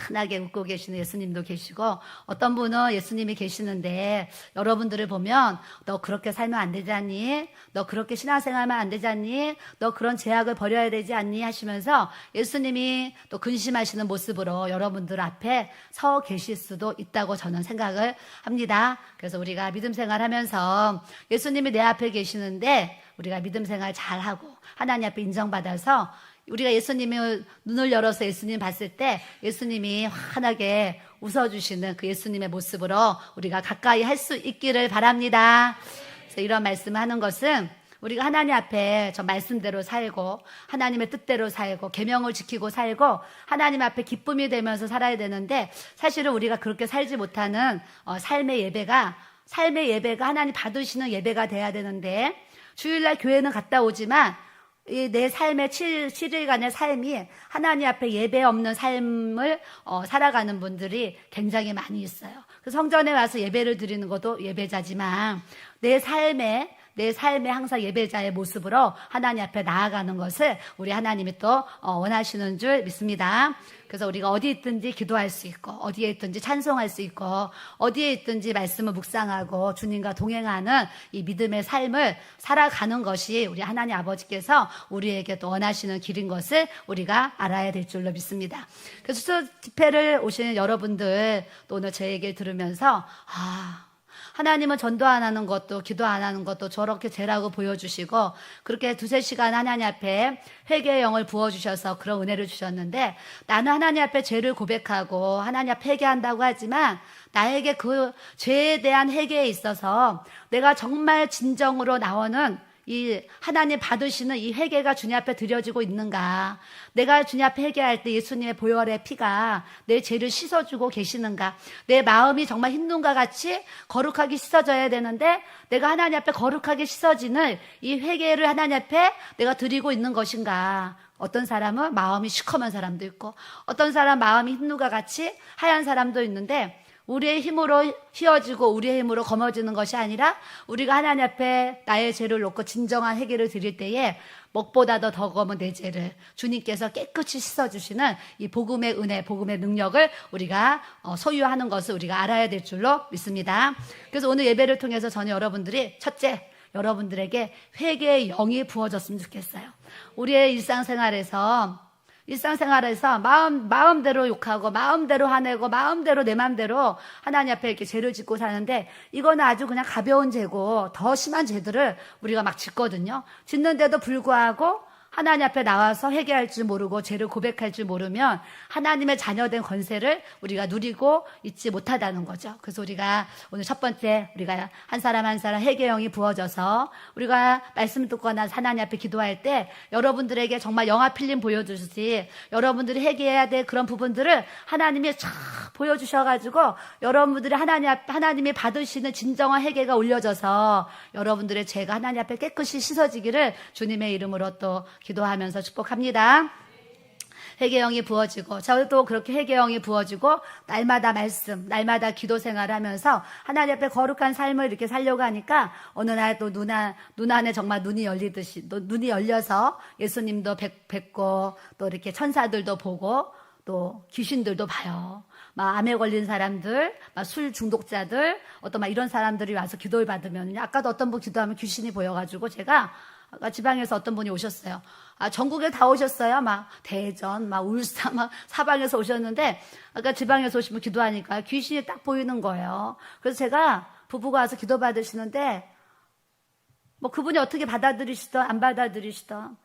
환하게 웃고 계시는 예수님도 계시고 어떤 분은 예수님이 계시는데 여러분들을 보면 너 그렇게 살면 안 되지 않니? 너 그렇게 신앙생활하면 안 되지 않니? 너 그런 제약을 버려야 되지 않니? 하시면서 예수님이 또 근심하시는 모습으로 여러분들 앞에 서 계실 수도 있다고 저는 생각을 합니다. 그래서 우리가 믿음 생활하면서 예수님이 내 앞에 계시는데 우리가 믿음 생활 잘하고 하나님 앞에 인정받아서 우리가 예수님의 눈을 열어서 예수님 봤을 때 예수님이 환하게 웃어주시는 그 예수님의 모습으로 우리가 가까이 할 수 있기를 바랍니다. 그래서 이런 말씀을 하는 것은 우리가 하나님 앞에 저 말씀대로 살고 하나님의 뜻대로 살고 계명을 지키고 살고 하나님 앞에 기쁨이 되면서 살아야 되는데 사실은 우리가 그렇게 살지 못하는 삶의 예배가 하나님 받으시는 예배가 돼야 되는데 주일날 교회는 갔다 오지만 이 내 삶의 7일간의 삶이 하나님 앞에 예배 없는 삶을 살아가는 분들이 굉장히 많이 있어요. 그 성전에 와서 예배를 드리는 것도 예배자지만 내 삶에 항상 예배자의 모습으로 하나님 앞에 나아가는 것을 우리 하나님이 또 원하시는 줄 믿습니다. 그래서 우리가 어디 있든지 기도할 수 있고, 어디에 있든지 찬송할 수 있고, 어디에 있든지 말씀을 묵상하고 주님과 동행하는 이 믿음의 삶을 살아가는 것이 우리 하나님 아버지께서 우리에게 또 원하시는 길인 것을 우리가 알아야 될 줄로 믿습니다. 그래서 추석 집회를 오시는 여러분들 또 오늘 제 얘기를 들으면서 하나님은 전도 안 하는 것도 기도 안 하는 것도 저렇게 죄라고 보여주시고 그렇게 2-3시간 하나님 앞에 회개의 영을 부어주셔서 그런 은혜를 주셨는데 나는 하나님 앞에 죄를 고백하고 하나님 앞에 회개한다고 하지만 나에게 그 죄에 대한 회개에 있어서 내가 정말 진정으로 나오는 이 하나님 받으시는 이 회개가 주님 앞에 드려지고 있는가? 내가 주님 앞에 회개할 때 예수님의 보혈의 피가 내 죄를 씻어주고 계시는가? 내 마음이 정말 흰눈과 같이 거룩하게 씻어져야 되는데 내가 하나님 앞에 거룩하게 씻어지는 이 회개를 하나님 앞에 내가 드리고 있는 것인가? 어떤 사람은 마음이 시커먼 사람도 있고 어떤 사람 마음이 흰눈과 같이 하얀 사람도 있는데 우리의 힘으로 휘어지고 우리의 힘으로 거머쥐는 것이 아니라 우리가 하나님 앞에 나의 죄를 놓고 진정한 회개를 드릴 때에 먹보다도 더 검은 내 죄를 주님께서 깨끗이 씻어주시는 이 복음의 은혜, 복음의 능력을 우리가 소유하는 것을 우리가 알아야 될 줄로 믿습니다. 그래서 오늘 예배를 통해서 저는 여러분들이 첫째, 여러분들에게 회개의 영이 부어졌으면 좋겠어요. 우리의 일상생활에서 마음대로 욕하고 마음대로 화내고 마음대로 내 마음대로 하나님 앞에 이렇게 죄를 짓고 사는데 이거는 아주 그냥 가벼운 죄고 더 심한 죄들을 우리가 막 짓거든요. 짓는데도 불구하고 하나님 앞에 나와서 회개할 줄 모르고 죄를 고백할 줄 모르면 하나님의 자녀된 권세를 우리가 누리고 있지 못하다는 거죠. 그래서 우리가 오늘 첫 번째 우리가 한 사람 한 사람 회개의 영이 부어져서 우리가 말씀 듣거나 하나님 앞에 기도할 때 여러분들에게 정말 영화 필름 보여주듯이 여러분들이 회개해야 될 그런 부분들을 하나님이 쫙 보여주셔가지고 여러분들이 하나님이 받으시는 진정한 회개가 올려져서 여러분들의 죄가 하나님 앞에 깨끗이 씻어지기를 주님의 이름으로 또 기도하면서 축복합니다. 회개영이 부어지고 저도 그렇게 회개영이 부어지고 날마다 말씀, 날마다 기도 생활하면서 하나님 앞에 거룩한 삶을 이렇게 살려고 하니까 어느 날 또 눈 안에 정말 눈이 열리듯이 눈이 열려서 예수님도 뵙고 또 이렇게 천사들도 보고 또 귀신들도 봐요. 막 암에 걸린 사람들, 막 술 중독자들, 어떤 막 이런 사람들이 와서 기도를 받으면 아까도 어떤 분 기도하면 귀신이 보여가지고 제가 아까 지방에서 어떤 분이 오셨어요. 전국에 다 오셨어요. 막 대전, 막 울산, 막 사방에서 오셨는데 아까 지방에서 오시면 기도하니까 귀신이 딱 보이는 거예요. 그래서 제가 부부가 와서 기도 받으시는데 뭐 그분이 어떻게 받아들이시던 안 받아들이시던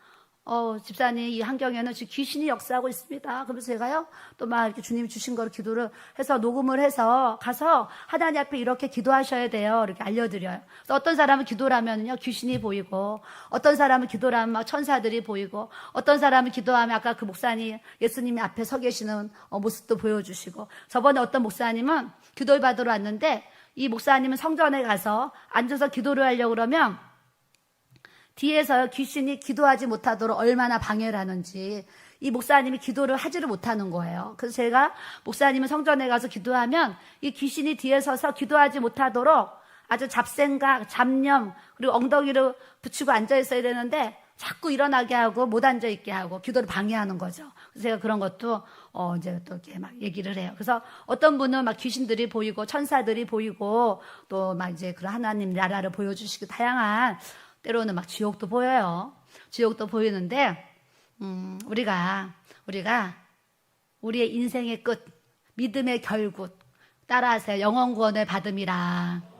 집사님 이 환경에는 지금 귀신이 역사하고 있습니다. 그러면서 제가요 또 막 이렇게 주님이 주신 거를 기도를 해서 녹음을 해서 가서 하나님 앞에 이렇게 기도하셔야 돼요. 이렇게 알려드려요. 그래서 어떤 사람은 기도를 하면요 귀신이 보이고 어떤 사람은 기도를 하면 막 천사들이 보이고 어떤 사람은 기도하면 아까 그 목사님 예수님이 앞에 서 계시는 모습도 보여주시고 저번에 어떤 목사님은 기도를 받으러 왔는데 이 목사님은 성전에 가서 앉아서 기도를 하려고 그러면 뒤에서 귀신이 기도하지 못하도록 얼마나 방해를 하는지 이 목사님이 기도를 하지를 못하는 거예요. 그래서 제가 목사님은 성전에 가서 기도하면 이 귀신이 뒤에 서서 기도하지 못하도록 아주 잡생각, 잡념 그리고 엉덩이를 붙이고 앉아 있어야 되는데 자꾸 일어나게 하고 못 앉아 있게 하고 기도를 방해하는 거죠. 그래서 제가 그런 것도 이제 또 이렇게 막 얘기를 해요. 그래서 어떤 분은 막 귀신들이 보이고 천사들이 보이고 또 막 이제 그런 하나님 나라를 보여주시고 다양한 때로는 막 지옥도 보여요. 지옥도 보이는데 우리가 우리의 인생의 끝, 믿음의 결국 따라하세요. 영원 구원을 받음이라.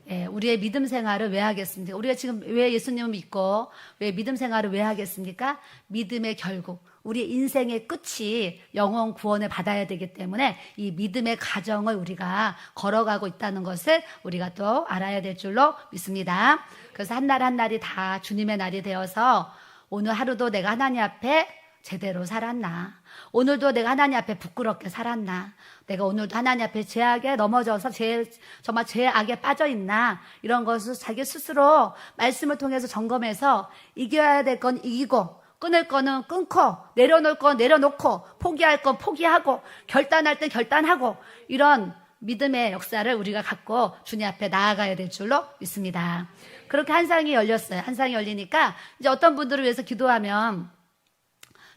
예, 우리의 믿음 생활을 왜 하겠습니까? 우리가 지금 왜 예수님을 믿고 왜 믿음 생활을 왜 하겠습니까? 믿음의 결국, 우리의 인생의 끝이 영원 구원을 받아야 되기 때문에 이 믿음의 가정을 우리가 걸어가고 있다는 것을 우리가 또 알아야 될 줄로 믿습니다. 그래서 한 날 한 날이 다 주님의 날이 되어서 오늘 하루도 내가 하나님 앞에 제대로 살았나? 오늘도 내가 하나님 앞에 부끄럽게 살았나? 내가 오늘도 하나님 앞에 죄악에 넘어져서 정말 죄악에 빠져 있나? 이런 것을 자기 스스로 말씀을 통해서 점검해서 이겨야 될 건 이기고, 끊을 거는 끊고, 내려놓을 건 내려놓고, 포기할 건 포기하고, 결단할 땐 결단하고, 이런 믿음의 역사를 우리가 갖고 주님 앞에 나아가야 될 줄로 믿습니다. 그렇게 한상이 열렸어요. 한상이 열리니까 이제 어떤 분들을 위해서 기도하면,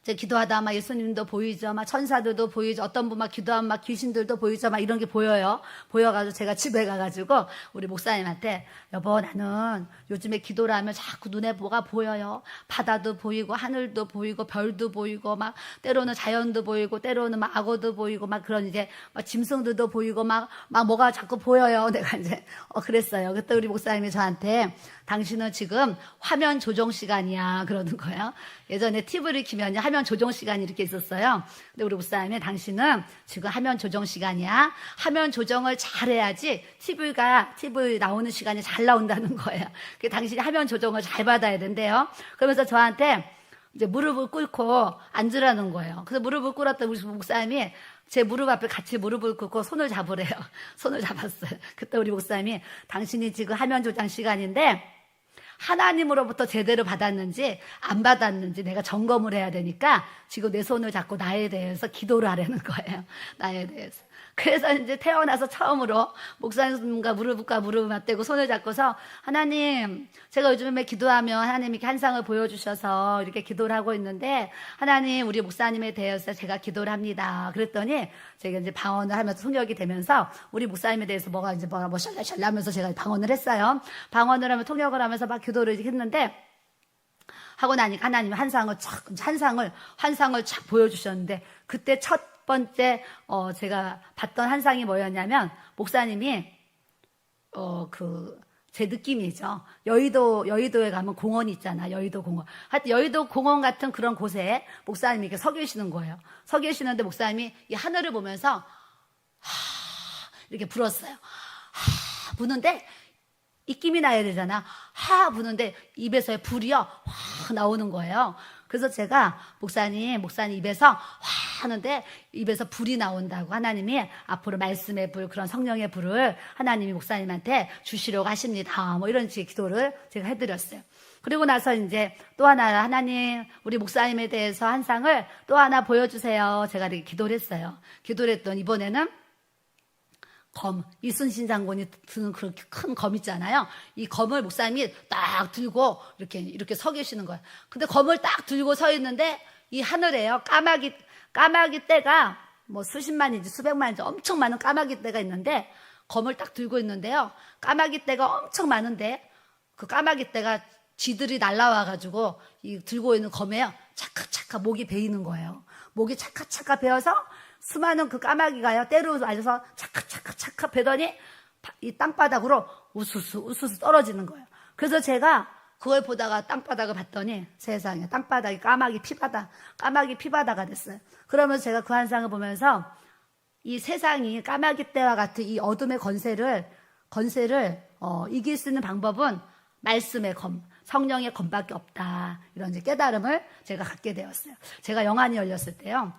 이제 기도하다 막 예수님도 보이죠. 막 천사들도 보이죠. 어떤 분 막 기도하면 막 귀신들도 보이죠. 막 이런 게 보여요. 보여가지고 제가 집에 가가지고 우리 목사님한테, 여보, 나는 요즘에 기도를 하면 자꾸 눈에 뭐가 보여요. 바다도 보이고 하늘도 보이고 별도 보이고 막 때로는 자연도 보이고 때로는 막 악어도 보이고 막 그런 이제 막 짐승들도 보이고 막 뭐가 자꾸 보여요. 내가 이제 그랬어요. 그때 우리 목사님이 저한테, 당신은 지금 화면 조정 시간이야 그러는 거예요. 예전에 TV를 키면 화면 조정 시간이 이렇게 있었어요. 근데 우리 목사님이, 당신은 지금 화면 조정 시간이야. 화면 조정을 잘해야지 TV 나오는 시간이 잘 나온다는 거예요. 당신이 화면 조정을 잘 받아야 된대요. 그러면서 저한테 이제 무릎을 꿇고 앉으라는 거예요. 그래서 무릎을 꿇었던 우리 목사님이 제 무릎 앞에 같이 무릎을 꿇고 손을 잡으래요. 손을 잡았어요. 그때 우리 목사님이, 당신이 지금 화면 조정 시간인데 하나님으로부터 제대로 받았는지 안 받았는지 내가 점검을 해야 되니까 지금 내 손을 잡고 나에 대해서 기도를 하라는 거예요. 나에 대해서. 그래서 이제 태어나서 처음으로 목사님과 무릎을 맞대고 손을 잡고서, 하나님, 제가 요즘에 기도하면 하나님이 이렇게 한상을 보여주셔서 이렇게 기도를 하고 있는데, 하나님, 우리 목사님에 대해서 제가 기도를 합니다. 그랬더니 제가 이제 방언을 하면서 통역이 되면서 우리 목사님에 대해서 뭐가 샬랄샬랄 하면서 제가 방언을 했어요. 방언을 하면 통역을 하면서 막 기도를 했는데, 하고 나니까 하나님이 환상을 착 보여주셨는데, 그때 첫 번째 제가 봤던 환상이 뭐였냐면, 목사님이 제 느낌이죠. 여의도에 가면 공원이 있잖아. 여의도 공원. 하여튼 여의도 공원 같은 그런 곳에 목사님이 이렇게 서 계시는 거예요. 서 계시는데 목사님이 이 하늘을 보면서 이렇게 불었어요. 부는데 입김이 나야 되잖아. 부는데 입에서의 불이요 확 나오는 거예요. 그래서 제가, 목사님 입에서 하는데 입에서 불이 나온다고, 하나님이 앞으로 말씀의 불, 그런 성령의 불을 하나님이 목사님한테 주시려고 하십니다. 뭐 이런 식의 기도를 제가 해드렸어요. 그리고 나서 이제 또 하나, 하나님, 우리 목사님에 대해서 한상을 또 하나 보여주세요. 제가 이렇게 기도를 했어요. 기도를 했더니 이번에는 이순신 장군이 드는 그렇게 큰 검 있잖아요. 이 검을 목사님이 딱 들고 이렇게 서 계시는 거예요. 근데 검을 딱 들고 서 있는데 이 하늘에요, 까마귀 떼가 뭐 수십만인지 수백만인지 엄청 많은 까마귀 떼가 있는데, 검을 딱 들고 있는데요, 까마귀 떼가 엄청 많은데 그 까마귀 떼가 쥐들이 날라와가지고 이 들고 있는 검에요, 차카차카 목이 베이는 거예요. 목이 차카차카 베어서 수많은 그 까마귀가요, 때로 맞아서 차카차카 베더니 이 땅바닥으로 우수수 떨어지는 거예요. 그래서 제가 그걸 보다가 땅바닥을 봤더니 세상에 땅바닥이 까마귀 피바다가 됐어요. 그러면서 제가 그 한상을 보면서 이 세상이 까마귀 떼와 같은 이 어둠의 건세를 이길 수 있는 방법은 말씀의 검, 성령의 검밖에 없다. 이런 이제 깨달음을 제가 갖게 되었어요. 제가 영안이 열렸을 때요,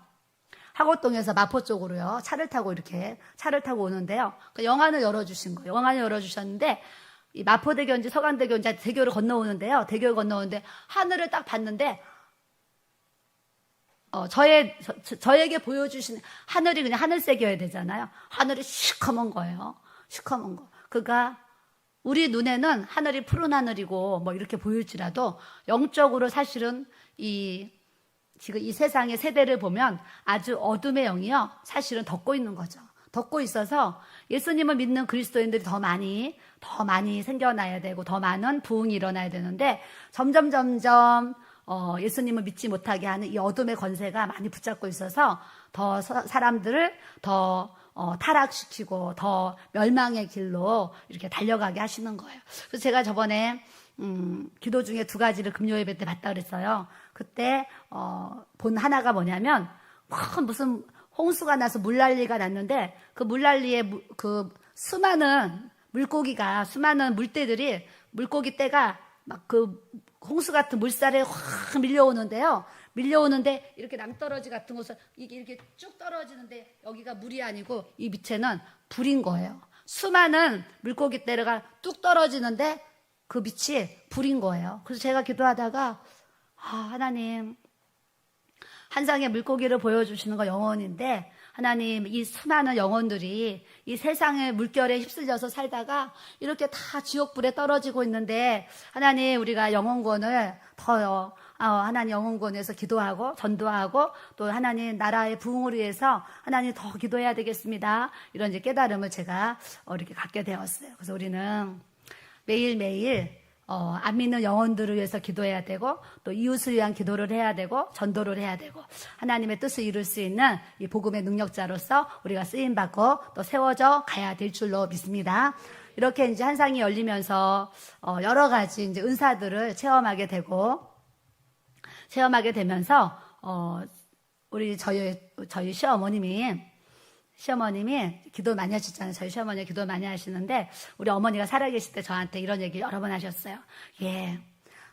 하곡동에서 마포 쪽으로요, 차를 타고 오는데요, 그 영안을 열어주신 거예요. 영안을 열어주셨는데, 이 마포대교인지 서간대교인지 대교를 건너오는데요, 대교를 건너오는데 하늘을 딱 봤는데, 저에게 보여주신 하늘이 그냥 하늘색이어야 되잖아요. 하늘이 시커먼 거예요. 시커먼 거. 그러니까 우리 눈에는 하늘이 푸른 하늘이고 뭐 이렇게 보일지라도 영적으로 사실은 지금 이 세상의 세대를 보면 아주 어둠의 영이요, 사실은 덮고 있는 거죠. 덮고 있어서 예수님을 믿는 그리스도인들이 더 많이 생겨나야 되고 더 많은 부흥이 일어나야 되는데, 점점 예수님을 믿지 못하게 하는 이 어둠의 권세가 많이 붙잡고 있어서 더 사람들을 더 타락시키고 더 멸망의 길로 이렇게 달려가게 하시는 거예요. 그래서 제가 저번에 기도 중에 2가지를 금요 예배 때 봤다 그랬어요. 그때 본 하나가 뭐냐면, 무슨 홍수가 나서 물난리가 났는데, 그 물난리에 그 수많은 물고기 떼가 막 그 홍수 같은 물살에 확 밀려오는데요. 밀려오는데 이렇게 낭떠러지 같은 곳은 이게 이렇게 쭉 떨어지는데 여기가 물이 아니고 이 밑에는 불인 거예요. 수많은 물고기 떼가 뚝 떨어지는데 그 밑이 불인 거예요. 그래서 제가 기도하다가 하나님, 한 쌍의 물고기를 보여주시는 거 영혼인데 하나님, 이 수많은 영혼들이 이 세상의 물결에 휩쓸려서 살다가 이렇게 다 지옥불에 떨어지고 있는데 하나님, 우리가 영혼권을 더요, 하나님 영혼권에서 기도하고 전도하고 또 하나님 나라의 부흥을 위해서 하나님 더 기도해야 되겠습니다. 이런 이제 깨달음을 제가 이렇게 갖게 되었어요. 그래서 우리는 매일매일 안 믿는 영혼들을 위해서 기도해야 되고 또 이웃을 위한 기도를 해야 되고 전도를 해야 되고 하나님의 뜻을 이룰 수 있는 이 복음의 능력자로서 우리가 쓰임받고 또 세워져 가야 될 줄로 믿습니다. 이렇게 이제 한 상이 열리면서 여러 가지 이제 은사들을 체험하게 되면서 우리 저희 시어머님이 기도 많이 하셨잖아요. 저희 시어머니가 기도 많이 하시는데 우리 어머니가 살아계실 때 저한테 이런 얘기 여러 번 하셨어요.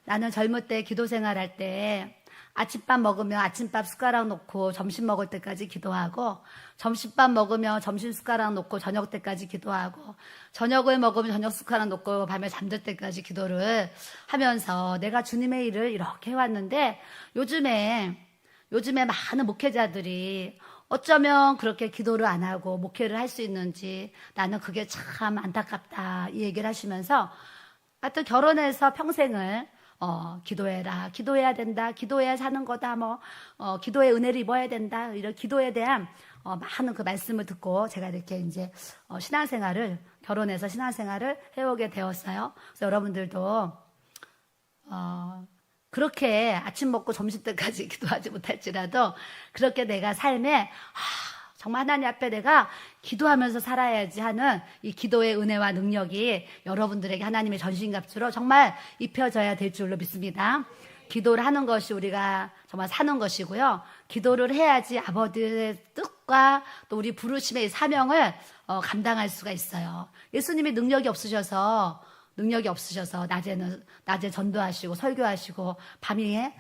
나는 젊을 때 기도 생활할 때 아침밥 먹으면 아침밥 숟가락 놓고 점심 먹을 때까지 기도하고 점심밥 먹으면 점심 숟가락 놓고 저녁 때까지 기도하고 저녁을 먹으면 저녁 숟가락 놓고 밤에 잠들 때까지 기도를 하면서 내가 주님의 일을 이렇게 해왔는데 요즘에 많은 목회자들이 어쩌면 그렇게 기도를 안 하고 목회를 할 수 있는지 나는 그게 참 안타깝다 이 얘기를 하시면서 하여튼 결혼해서 평생을 기도해라, 기도해야 된다, 기도해야 사는 거다, 기도의 은혜를 입어야 된다, 이런 기도에 대한 많은 그 말씀을 듣고 제가 이렇게 이제 결혼해서 신앙생활을 해오게 되었어요. 그래서 여러분들도 그렇게 아침 먹고 점심 때까지 기도하지 못할지라도 그렇게 내가 삶에 정말 하나님 앞에 내가 기도하면서 살아야지 하는 이 기도의 은혜와 능력이 여러분들에게 하나님의 전신갑주로 정말 입혀져야 될 줄로 믿습니다. 기도를 하는 것이 우리가 정말 사는 것이고요. 기도를 해야지 아버지의 뜻과 또 우리 부르심의 사명을 감당할 수가 있어요. 예수님이 능력이 없으셔서 낮에 전도하시고 설교하시고 밤에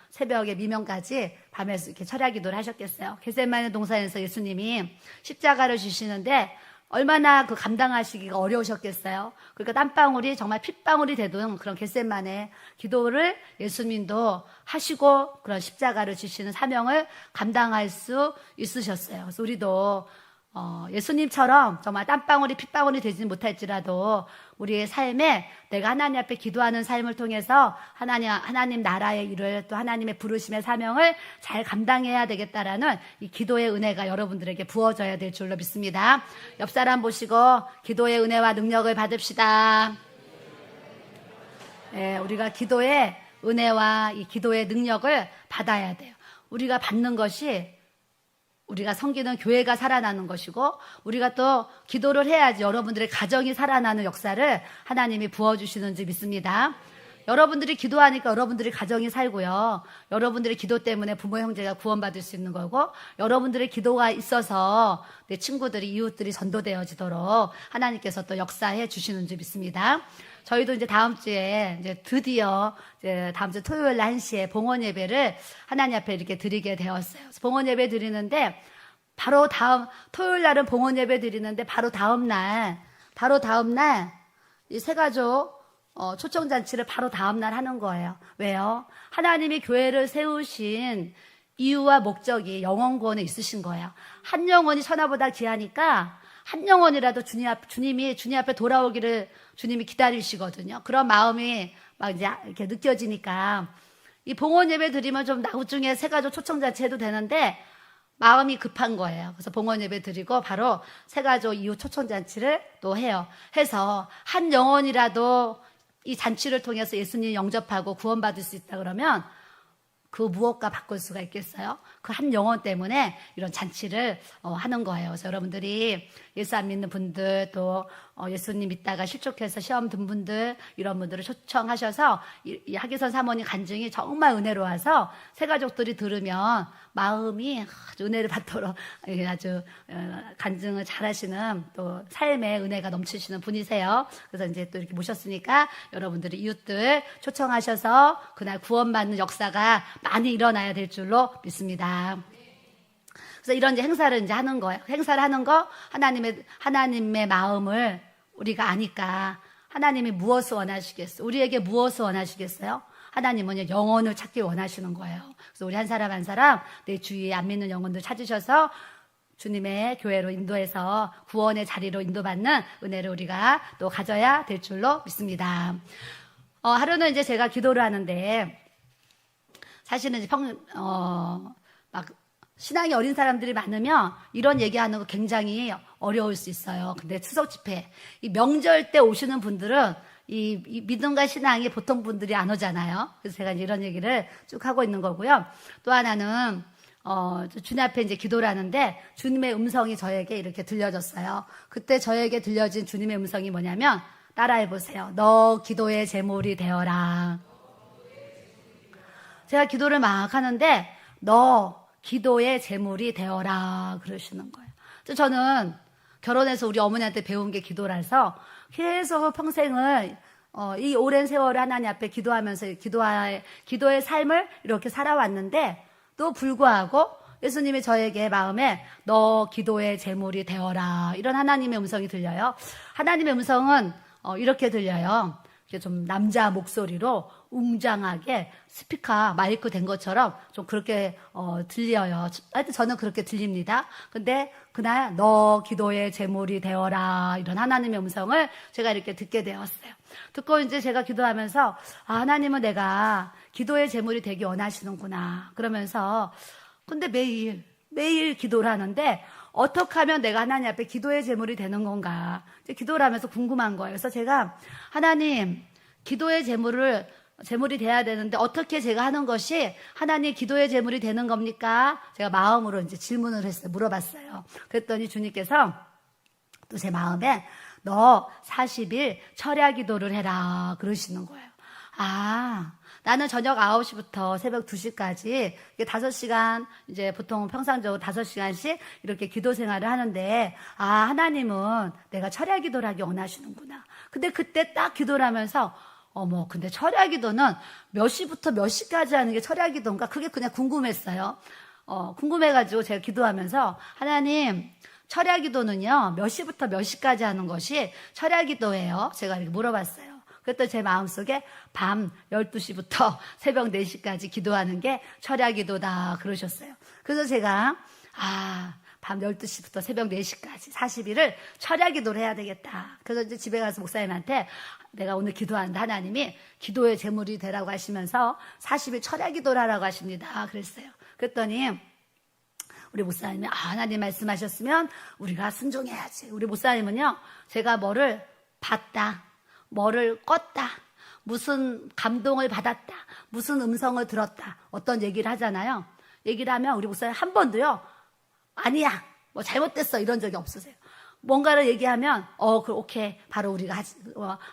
새벽에 미명까지 밤에 이렇게 철야 기도를 하셨겠어요. 겟세마네 동산에서 예수님이 십자가를 주시는데 얼마나 그 감당하시기가 어려우셨겠어요. 그러니까 땀방울이 정말 핏방울이 되던 그런 겟세마네 기도를 예수님도 하시고 그런 십자가를 주시는 사명을 감당할 수 있으셨어요. 그래서 우리도 예수님처럼 정말 땀방울이 핏방울이 되지 못할지라도 우리의 삶에 내가 하나님 앞에 기도하는 삶을 통해서 하나님 나라의 일을 또 하나님의 부르심의 사명을 잘 감당해야 되겠다라는 이 기도의 은혜가 여러분들에게 부어져야 될 줄로 믿습니다. 옆 사람 보시고 기도의 은혜와 능력을 받읍시다. 우리가 기도의 은혜와 이 기도의 능력을 받아야 돼요. 우리가 받는 것이 우리가 섬기는 교회가 살아나는 것이고 우리가 또 기도를 해야지 여러분들의 가정이 살아나는 역사를 하나님이 부어주시는 줄 믿습니다. 여러분들이 기도하니까 여러분들의 가정이 살고요. 여러분들의 기도 때문에 부모 형제가 구원받을 수 있는 거고 여러분들의 기도가 있어서 내 친구들이 이웃들이 전도되어지도록 하나님께서 또 역사해 주시는 줄 믿습니다. 저희도 이제 다음 주에 드디어 다음 주 토요일 1시에 봉헌 예배를 하나님 앞에 이렇게 드리게 되었어요. 봉헌 예배 드리는데 바로 토요일 날은 봉헌 예배 드리는데 바로 다음 날 이 새가족 초청잔치를 바로 다음 날 하는 거예요. 왜요? 하나님이 교회를 세우신 이유와 목적이 영혼 구원에 있으신 거예요. 한 영혼이 천하보다 귀하니까 한 영혼이라도 주님이 주님 앞에 돌아오기를 주님이 기다리시거든요. 그런 마음이 막 이제 이렇게 느껴지니까 이 봉헌 예배 드리면 좀 나중에 새가족 초청잔치 해도 되는데 마음이 급한 거예요. 그래서 봉헌 예배 드리고 바로 새가족 이후 초청잔치를 또 해요. 해서 한 영혼이라도 이 잔치를 통해서 예수님 영접하고 구원받을 수 있다 그러면 그 무엇과 바꿀 수가 있겠어요? 그 한 영혼 때문에 이런 잔치를 하는 거예요. 그래서 여러분들이 예수 안 믿는 분들 또 예수님 믿다가 실족해서 시험 든 분들, 이런 분들을 초청하셔서 이 하기선 사모님 간증이 정말 은혜로워서 새 가족들이 들으면 마음이 아주 은혜를 받도록 아주 간증을 잘하시는 또 삶의 은혜가 넘치시는 분이세요. 그래서 이제 또 이렇게 모셨으니까 여러분들이 이웃들 초청하셔서 그날 구원받는 역사가 많이 일어나야 될 줄로 믿습니다. 그래서 이런 이제 행사를 이제 하는 거예요. 행사를 하는 거 하나님의 마음을 우리가 아니까 하나님이 무엇을 원하시겠어요? 우리에게 무엇을 원하시겠어요? 하나님은 영혼을 찾기 원하시는 거예요. 그래서 우리 한 사람 한 사람 내 주위에 안 믿는 영혼들 찾으셔서 주님의 교회로 인도해서 구원의 자리로 인도받는 은혜를 우리가 또 가져야 될 줄로 믿습니다. 하루는 이제 제가 기도를 하는데 사실은 이제 막 신앙이 어린 사람들이 많으면 이런 얘기하는 거 굉장히 어려울 수 있어요. 근데 추석 집회, 이 명절 때 오시는 분들은 이 믿음과 신앙이 보통 분들이 안 오잖아요. 그래서 제가 이제 이런 얘기를 쭉 하고 있는 거고요. 또 하나는, 주님 앞에 이제 기도를 하는데 주님의 음성이 저에게 이렇게 들려졌어요. 그때 저에게 들려진 주님의 음성이 뭐냐면 따라해 보세요. 너 기도의 제물이 되어라. 제가 기도를 막 하는데 너 기도의 제물이 되어라 그러시는 거예요. 저는 결혼해서 우리 어머니한테 배운 게 기도라서 계속 평생을 이 오랜 세월을 하나님 앞에 기도하면서 기도의 삶을 이렇게 살아왔는데 또 불구하고 예수님이 저에게 마음에 너 기도의 제물이 되어라 이런 하나님의 음성이 들려요. 하나님의 음성은 이렇게 들려요. 좀 남자 목소리로 웅장하게 스피커 마이크 된 것처럼 좀 그렇게 들려요. 하여튼 저는 그렇게 들립니다. 근데 그날 너 기도의 제물이 되어라 이런 하나님의 음성을 제가 이렇게 듣게 되었어요. 듣고 이제 제가 기도하면서 하나님은 내가 기도의 제물이 되기 원하시는구나 그러면서 근데 매일 기도를 하는데 어떻게 하면 내가 하나님 앞에 기도의 제물이 되는 건가 이제 기도를 하면서 궁금한 거예요. 그래서 제가 하나님 기도의 제물이 돼야 되는데 어떻게 제가 하는 것이 하나님 기도의 제물이 되는 겁니까? 제가 마음으로 이제 질문을 했어요. 물어봤어요. 그랬더니 주님께서 또 제 마음에 너 40일 철야 기도를 해라 그러시는 거예요. 나는 저녁 9시부터 새벽 2시까지 5시간 이제 보통 평상적으로 5시간씩 이렇게 기도 생활을 하는데 하나님은 내가 철야 기도를 하기 원하시는구나. 근데 그때 딱 기도를 하면서 근데 철야 기도는 몇 시부터 몇 시까지 하는 게 철야 기도인가? 그게 그냥 궁금했어요. 궁금해가지고 제가 기도하면서 하나님 철야 기도는요 몇 시부터 몇 시까지 하는 것이 철야 기도예요. 제가 이렇게 물어봤어요. 그랬더니 제 마음속에 밤 12시부터 새벽 4시까지 기도하는 게 철야 기도다 그러셨어요. 그래서 제가 밤 12시부터 새벽 4시까지 40일을 철야 기도를 해야 되겠다. 그래서 이제 집에 가서 목사님한테 내가 오늘 기도하는데 하나님이 기도의 제물이 되라고 하시면서 40일 철야 기도를 하라고 하십니다. 그랬어요. 그랬더니 우리 목사님이 하나님 말씀하셨으면 우리가 순종해야지. 우리 목사님은요 제가 뭐를 봤다. 뭐를 껐다. 무슨 감동을 받았다. 무슨 음성을 들었다. 어떤 얘기를 하잖아요. 얘기를 하면 우리 목사님 한 번도요. 아니야. 뭐 잘못됐어. 이런 적이 없으세요. 뭔가를 얘기하면 그럼 오케이. 바로 우리가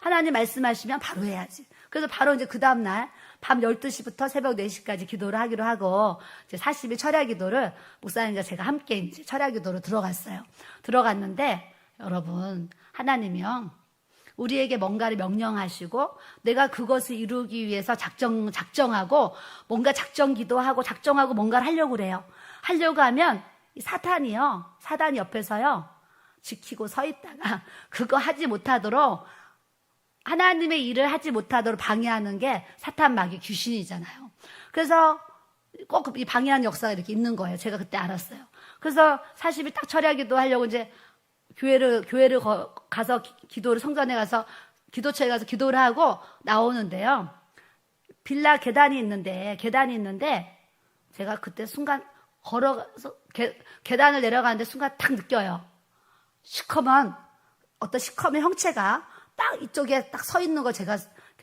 하나님 말씀하시면 바로 해야지. 그래서 바로 이제 그 다음날 밤 12시부터 새벽 4시까지 기도를 하기로 하고 이제 40일 철야 기도를 목사님과 제가 함께 이제 철야 기도로 들어갔어요. 들어갔는데 여러분 하나님이요. 우리에게 뭔가를 명령하시고 내가 그것을 이루기 위해서 작정하고 뭔가 작정 기도하고 작정하고 뭔가를 하려고 그래요. 하려고 하면 사단이 옆에서요. 지키고 서 있다가 그거 하지 못하도록 하나님의 일을 하지 못하도록 방해하는 게 사탄 마귀 귀신이잖아요. 그래서 꼭 이 방해하는 역사가 이렇게 있는 거예요. 제가 그때 알았어요. 그래서 40일 딱 철야 기도하려고 이제 교회를 가서 기도를 성전에 가서 기도처에 가서 기도를 하고 나오는데요. 빌라 계단이 있는데 제가 그때 순간 걸어가서 계단을 내려가는데 순간 딱 느껴요. 어떤 시커먼 형체가 딱 이쪽에 딱 서 있는 거 제가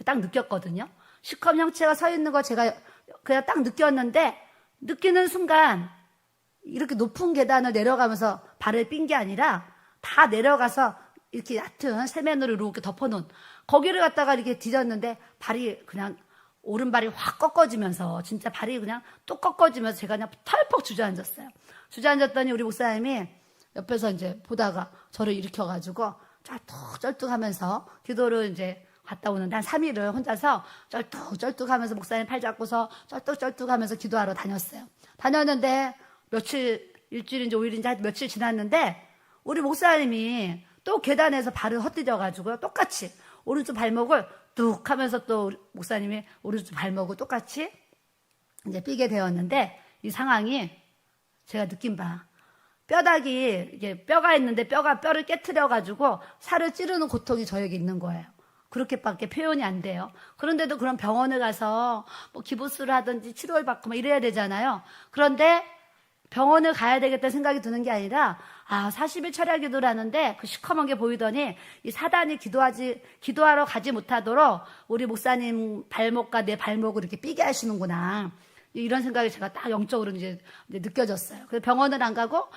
딱 느꼈거든요. 시커먼 형체가 서 있는 거 제가 그냥 딱 느꼈는데 느끼는 순간 이렇게 높은 계단을 내려가면서 발을 삔 게 아니라 다 내려가서 이렇게 얕은 세면으로 이렇게 덮어놓은 거기를 갖다가 이렇게 뒤졌는데 발이 그냥 오른발이 확 꺾어지면서 진짜 발이 그냥 뚝 꺾어지면서 제가 그냥 털퍽 주저앉았어요. 주저앉았더니 우리 목사님이 옆에서 이제 보다가 저를 일으켜가지고 쩔뚝쩔뚝하면서 기도를 이제 갔다 오는데 한 3일을 혼자서 쩔뚝쩔뚝하면서 목사님 팔 잡고서 쩔뚝쩔뚝하면서 기도하러 다녔어요. 다녔는데 일주일인지 5일인지 며칠 지났는데 우리 목사님이 또 계단에서 발을 헛디뎌가지고 똑같이 오른쪽 발목을 뚝 하면서 또 우리 목사님이 오른쪽 발목을 똑같이 이제 삐게 되었는데 이 상황이 제가 느낀 바 뼈다귀 이게 뼈가 있는데 뼈를 깨트려가지고 살을 찌르는 고통이 저에게 있는 거예요. 그렇게밖에 표현이 안 돼요. 그런데도 그런 병원에 가서 뭐 기부스를 하든지 치료를 받고 뭐 이래야 되잖아요. 그런데 병원을 가야 되겠다는 생각이 드는 게 아니라 40일 철야 기도를 하는데 그 시커먼 게 보이더니 이 사단이 기도하러 가지 못하도록 우리 목사님 발목과 내 발목을 이렇게 삐게 하시는구나. 이런 생각이 제가 딱 영적으로 이제 느껴졌어요. 그래서 병원을 안 가고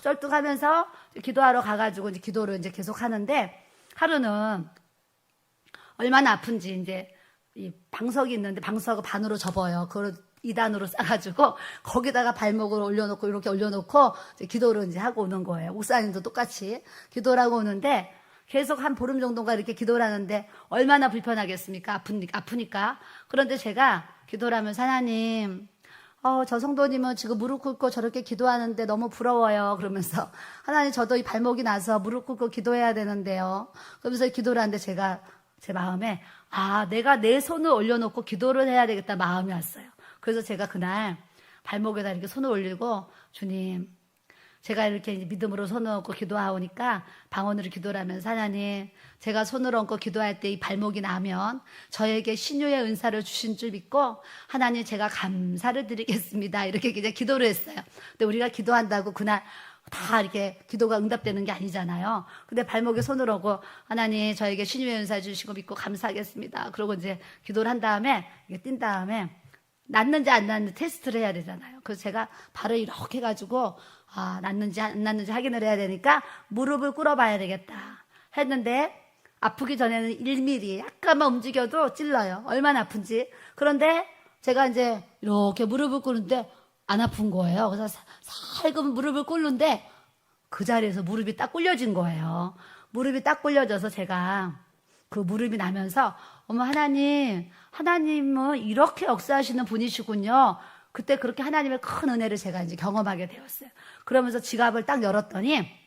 쩔뚝 하면서 기도하러 가가지고 이제 기도를 이제 계속 하는데 하루는 얼마나 아픈지 이제 이 방석이 있는데 방석을 반으로 접어요. 그걸 2단으로 싸가지고 거기다가 발목을 올려놓고 이렇게 올려놓고 이제 기도를 이제 하고 오는 거예요. 목사님도 똑같이 기도를 하고 오는데 계속 한 보름 정도가 이렇게 기도를 하는데 얼마나 불편하겠습니까? 아프니까. 그런데 제가 기도를 하면서 하나님, 저 성도님은 지금 무릎 꿇고 저렇게 기도하는데 너무 부러워요. 그러면서 하나님 저도 이 발목이 나서 무릎 꿇고 기도해야 되는데요. 그러면서 기도를 하는데 제가 제 마음에 내가 내 손을 올려놓고 기도를 해야 되겠다 마음이 왔어요. 그래서 제가 그날 발목에다 이렇게 손을 올리고 주님 제가 이렇게 믿음으로 손을 얹고 기도하오니까 방언으로 기도를 하면서 하나님 제가 손을 얹고 기도할 때 이 발목이 나면 저에게 신유의 은사를 주신 줄 믿고 하나님 제가 감사를 드리겠습니다. 이렇게 이제 기도를 했어요. 근데 우리가 기도한다고 그날 다 이렇게 기도가 응답되는 게 아니잖아요. 근데 발목에 손을 얹고 하나님 저에게 신유의 은사 주시고 믿고 감사하겠습니다. 그러고 이제 기도를 한 다음에 이게 뛴 다음에 낫는지 안 낫는지 테스트를 해야 되잖아요. 그래서 제가 발을 이렇게 해가지고 낫는지 안 낫는지 확인을 해야 되니까 무릎을 꿇어봐야 되겠다 했는데 아프기 전에는 1mm 약간만 움직여도 찔러요. 얼마나 아픈지. 그런데 제가 이제 이렇게 무릎을 꿇는데 안 아픈 거예요. 그래서 살금 무릎을 꿇는데 그 자리에서 무릎이 딱 꿇려진 거예요. 무릎이 딱 꿇려져서 제가 그 무릎이 나면서 어머 하나님은 이렇게 역사하시는 분이시군요. 그때 그렇게 하나님의 큰 은혜를 제가 이제 경험하게 되었어요. 그러면서 지갑을 딱 열었더니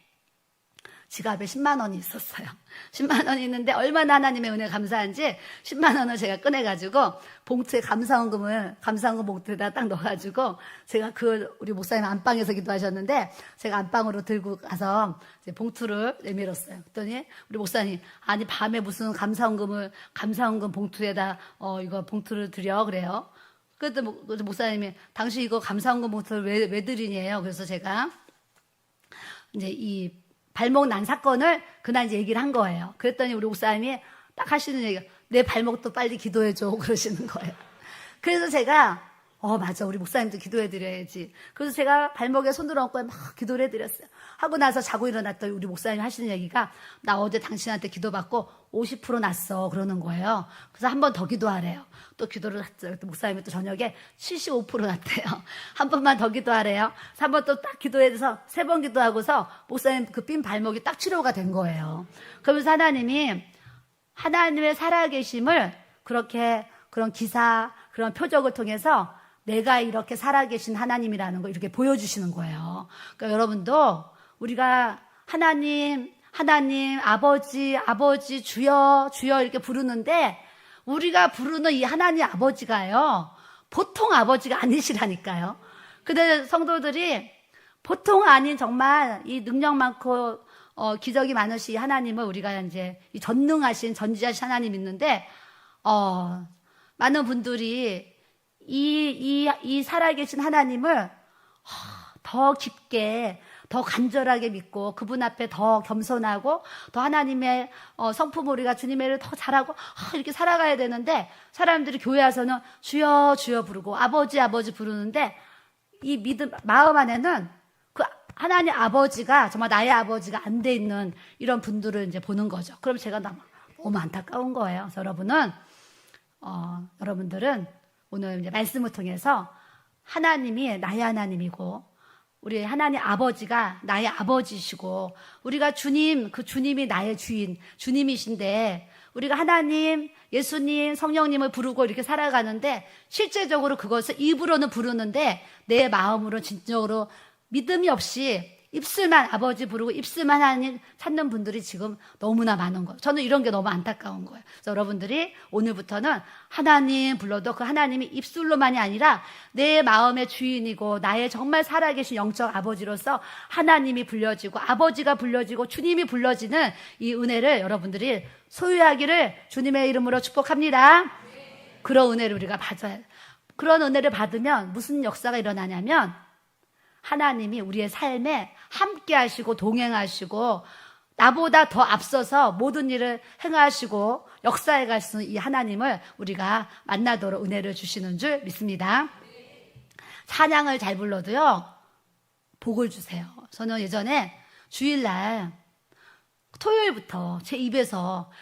지갑에 10만 원이 있었어요. 10만 원이 있는데 얼마나 하나님의 은혜 감사한지 10만 원을 제가 꺼내가지고 봉투에 감사원금 봉투에다 딱 넣어가지고 제가 우리 목사님 안방에서 기도하셨는데 제가 안방으로 들고 가서 이제 봉투를 내밀었어요. 그랬더니 우리 목사님 밤에 무슨 감사원금 봉투에다 이거 봉투를 드려 그래요. 그때 목사님이 당신 이거 감사원금 봉투를 왜 드리냐요. 그래서 제가 이제 이 발목 난 사건을 그날 이제 얘기를 한 거예요. 그랬더니 우리 목사님이 딱 하시는 얘기가 내 발목도 빨리 기도해줘 그러시는 거예요. 그래서 제가 맞아 우리 목사님도 기도해드려야지. 그래서 제가 발목에 손을 얹고 막 기도를 해드렸어요. 하고 나서 자고 일어났더니 우리 목사님이 하시는 얘기가 나 어제 당신한테 기도받고 50% 났어 그러는 거예요. 그래서 한 번 더 기도하래요. 또 기도를 했죠. 목사님이 또 저녁에 75% 났대요. 한 번만 더 기도하래요. 한 번 또 딱 기도해서 3번 기도하고서 목사님 그 삔 발목이 딱 치료가 된 거예요. 그러면서 하나님이 하나님의 살아계심을 그렇게 그런 기사 그런 표적을 통해서 내가 이렇게 살아계신 하나님이라는 걸 이렇게 보여주시는 거예요. 그러니까 여러분도 우리가 하나님, 아버지, 주여 이렇게 부르는데 우리가 부르는 이 하나님 아버지가요. 보통 아버지가 아니시라니까요. 근데 성도들이 보통 아닌 정말 이 능력 많고 기적이 많으신 이 하나님을 우리가 이제 이 전능하신 전지하신 하나님 있는데 많은 분들이 이 살아계신 하나님을 더 깊게 더 간절하게 믿고 그분 앞에 더 겸손하고 더 하나님의 성품 우리가 주님의 일을 더 잘하고 이렇게 살아가야 되는데 사람들이 교회 와서는 주여 부르고 아버지 부르는데 이 믿음 마음 안에는 하나님 아버지가 정말 나의 아버지가 안 돼 있는 이런 분들을 이제 보는 거죠. 그럼 제가 너무 안타까운 거예요. 그래서 여러분들은 오늘 이제 말씀을 통해서 하나님이 나의 하나님이고 우리 하나님 아버지가 나의 아버지시고 우리가 그 주님이 나의 주인, 주님이신데 우리가 하나님, 예수님, 성령님을 부르고 이렇게 살아가는데 실제적으로 그것을 입으로는 부르는데 내 마음으로 진정으로 믿음이 없이 입술만 아버지 부르고 입술만 하나님 찾는 분들이 지금 너무나 많은 거예요. 저는 이런 게 너무 안타까운 거예요. 그래서 여러분들이 오늘부터는 하나님 불러도 그 하나님이 입술로만이 아니라 내 마음의 주인이고 나의 정말 살아계신 영적 아버지로서 하나님이 불려지고 아버지가 불려지고 주님이 불려지는 이 은혜를 여러분들이 소유하기를 주님의 이름으로 축복합니다. 그런 은혜를 우리가 받아야 돼요. 그런 은혜를 받으면 무슨 역사가 일어나냐면 하나님이 우리의 삶에 함께 하시고 동행하시고 나보다 더 앞서서 모든 일을 행하시고 역사해 갈 수 있는 이 하나님을 우리가 만나도록 은혜를 주시는 줄 믿습니다. 찬양을 잘 불러도요 복을 주세요. 저는 예전에 주일날 토요일부터 제 입에서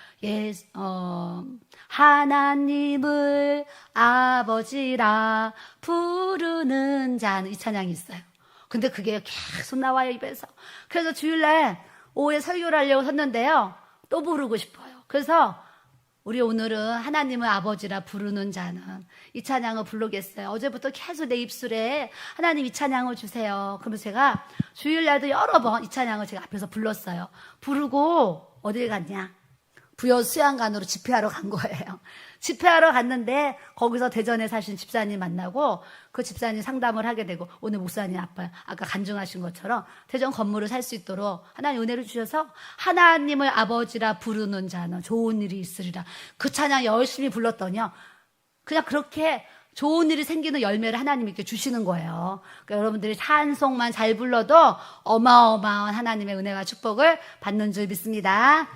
하나님을 아버지라 부르는 자는 이 찬양이 있어요. 근데 그게 계속 나와요, 입에서. 그래서 주일날 오후에 설교를 하려고 섰는데요. 또 부르고 싶어요. 그래서 우리 오늘은 하나님을 아버지라 부르는 자는 이 찬양을 부르겠어요. 어제부터 계속 내 입술에 하나님 이 찬양을 주세요. 그러면 제가 주일날도 여러 번 이 찬양을 제가 앞에서 불렀어요. 부르고 어딜 갔냐? 부여 수양관으로 집회하러 간 거예요. 집회하러 갔는데 거기서 대전에 사신 집사님 만나고 그 집사님 상담을 하게 되고 오늘 목사님 아까 간증하신 것처럼 대전 건물을 살 수 있도록 하나님 은혜를 주셔서 하나님을 아버지라 부르는 자는 좋은 일이 있으리라. 그 찬양 열심히 불렀더니요. 그냥 그렇게 좋은 일이 생기는 열매를 하나님이 이렇게 주시는 거예요. 그러니까 여러분들이 찬송만 잘 불러도 어마어마한 하나님의 은혜와 축복을 받는 줄 믿습니다.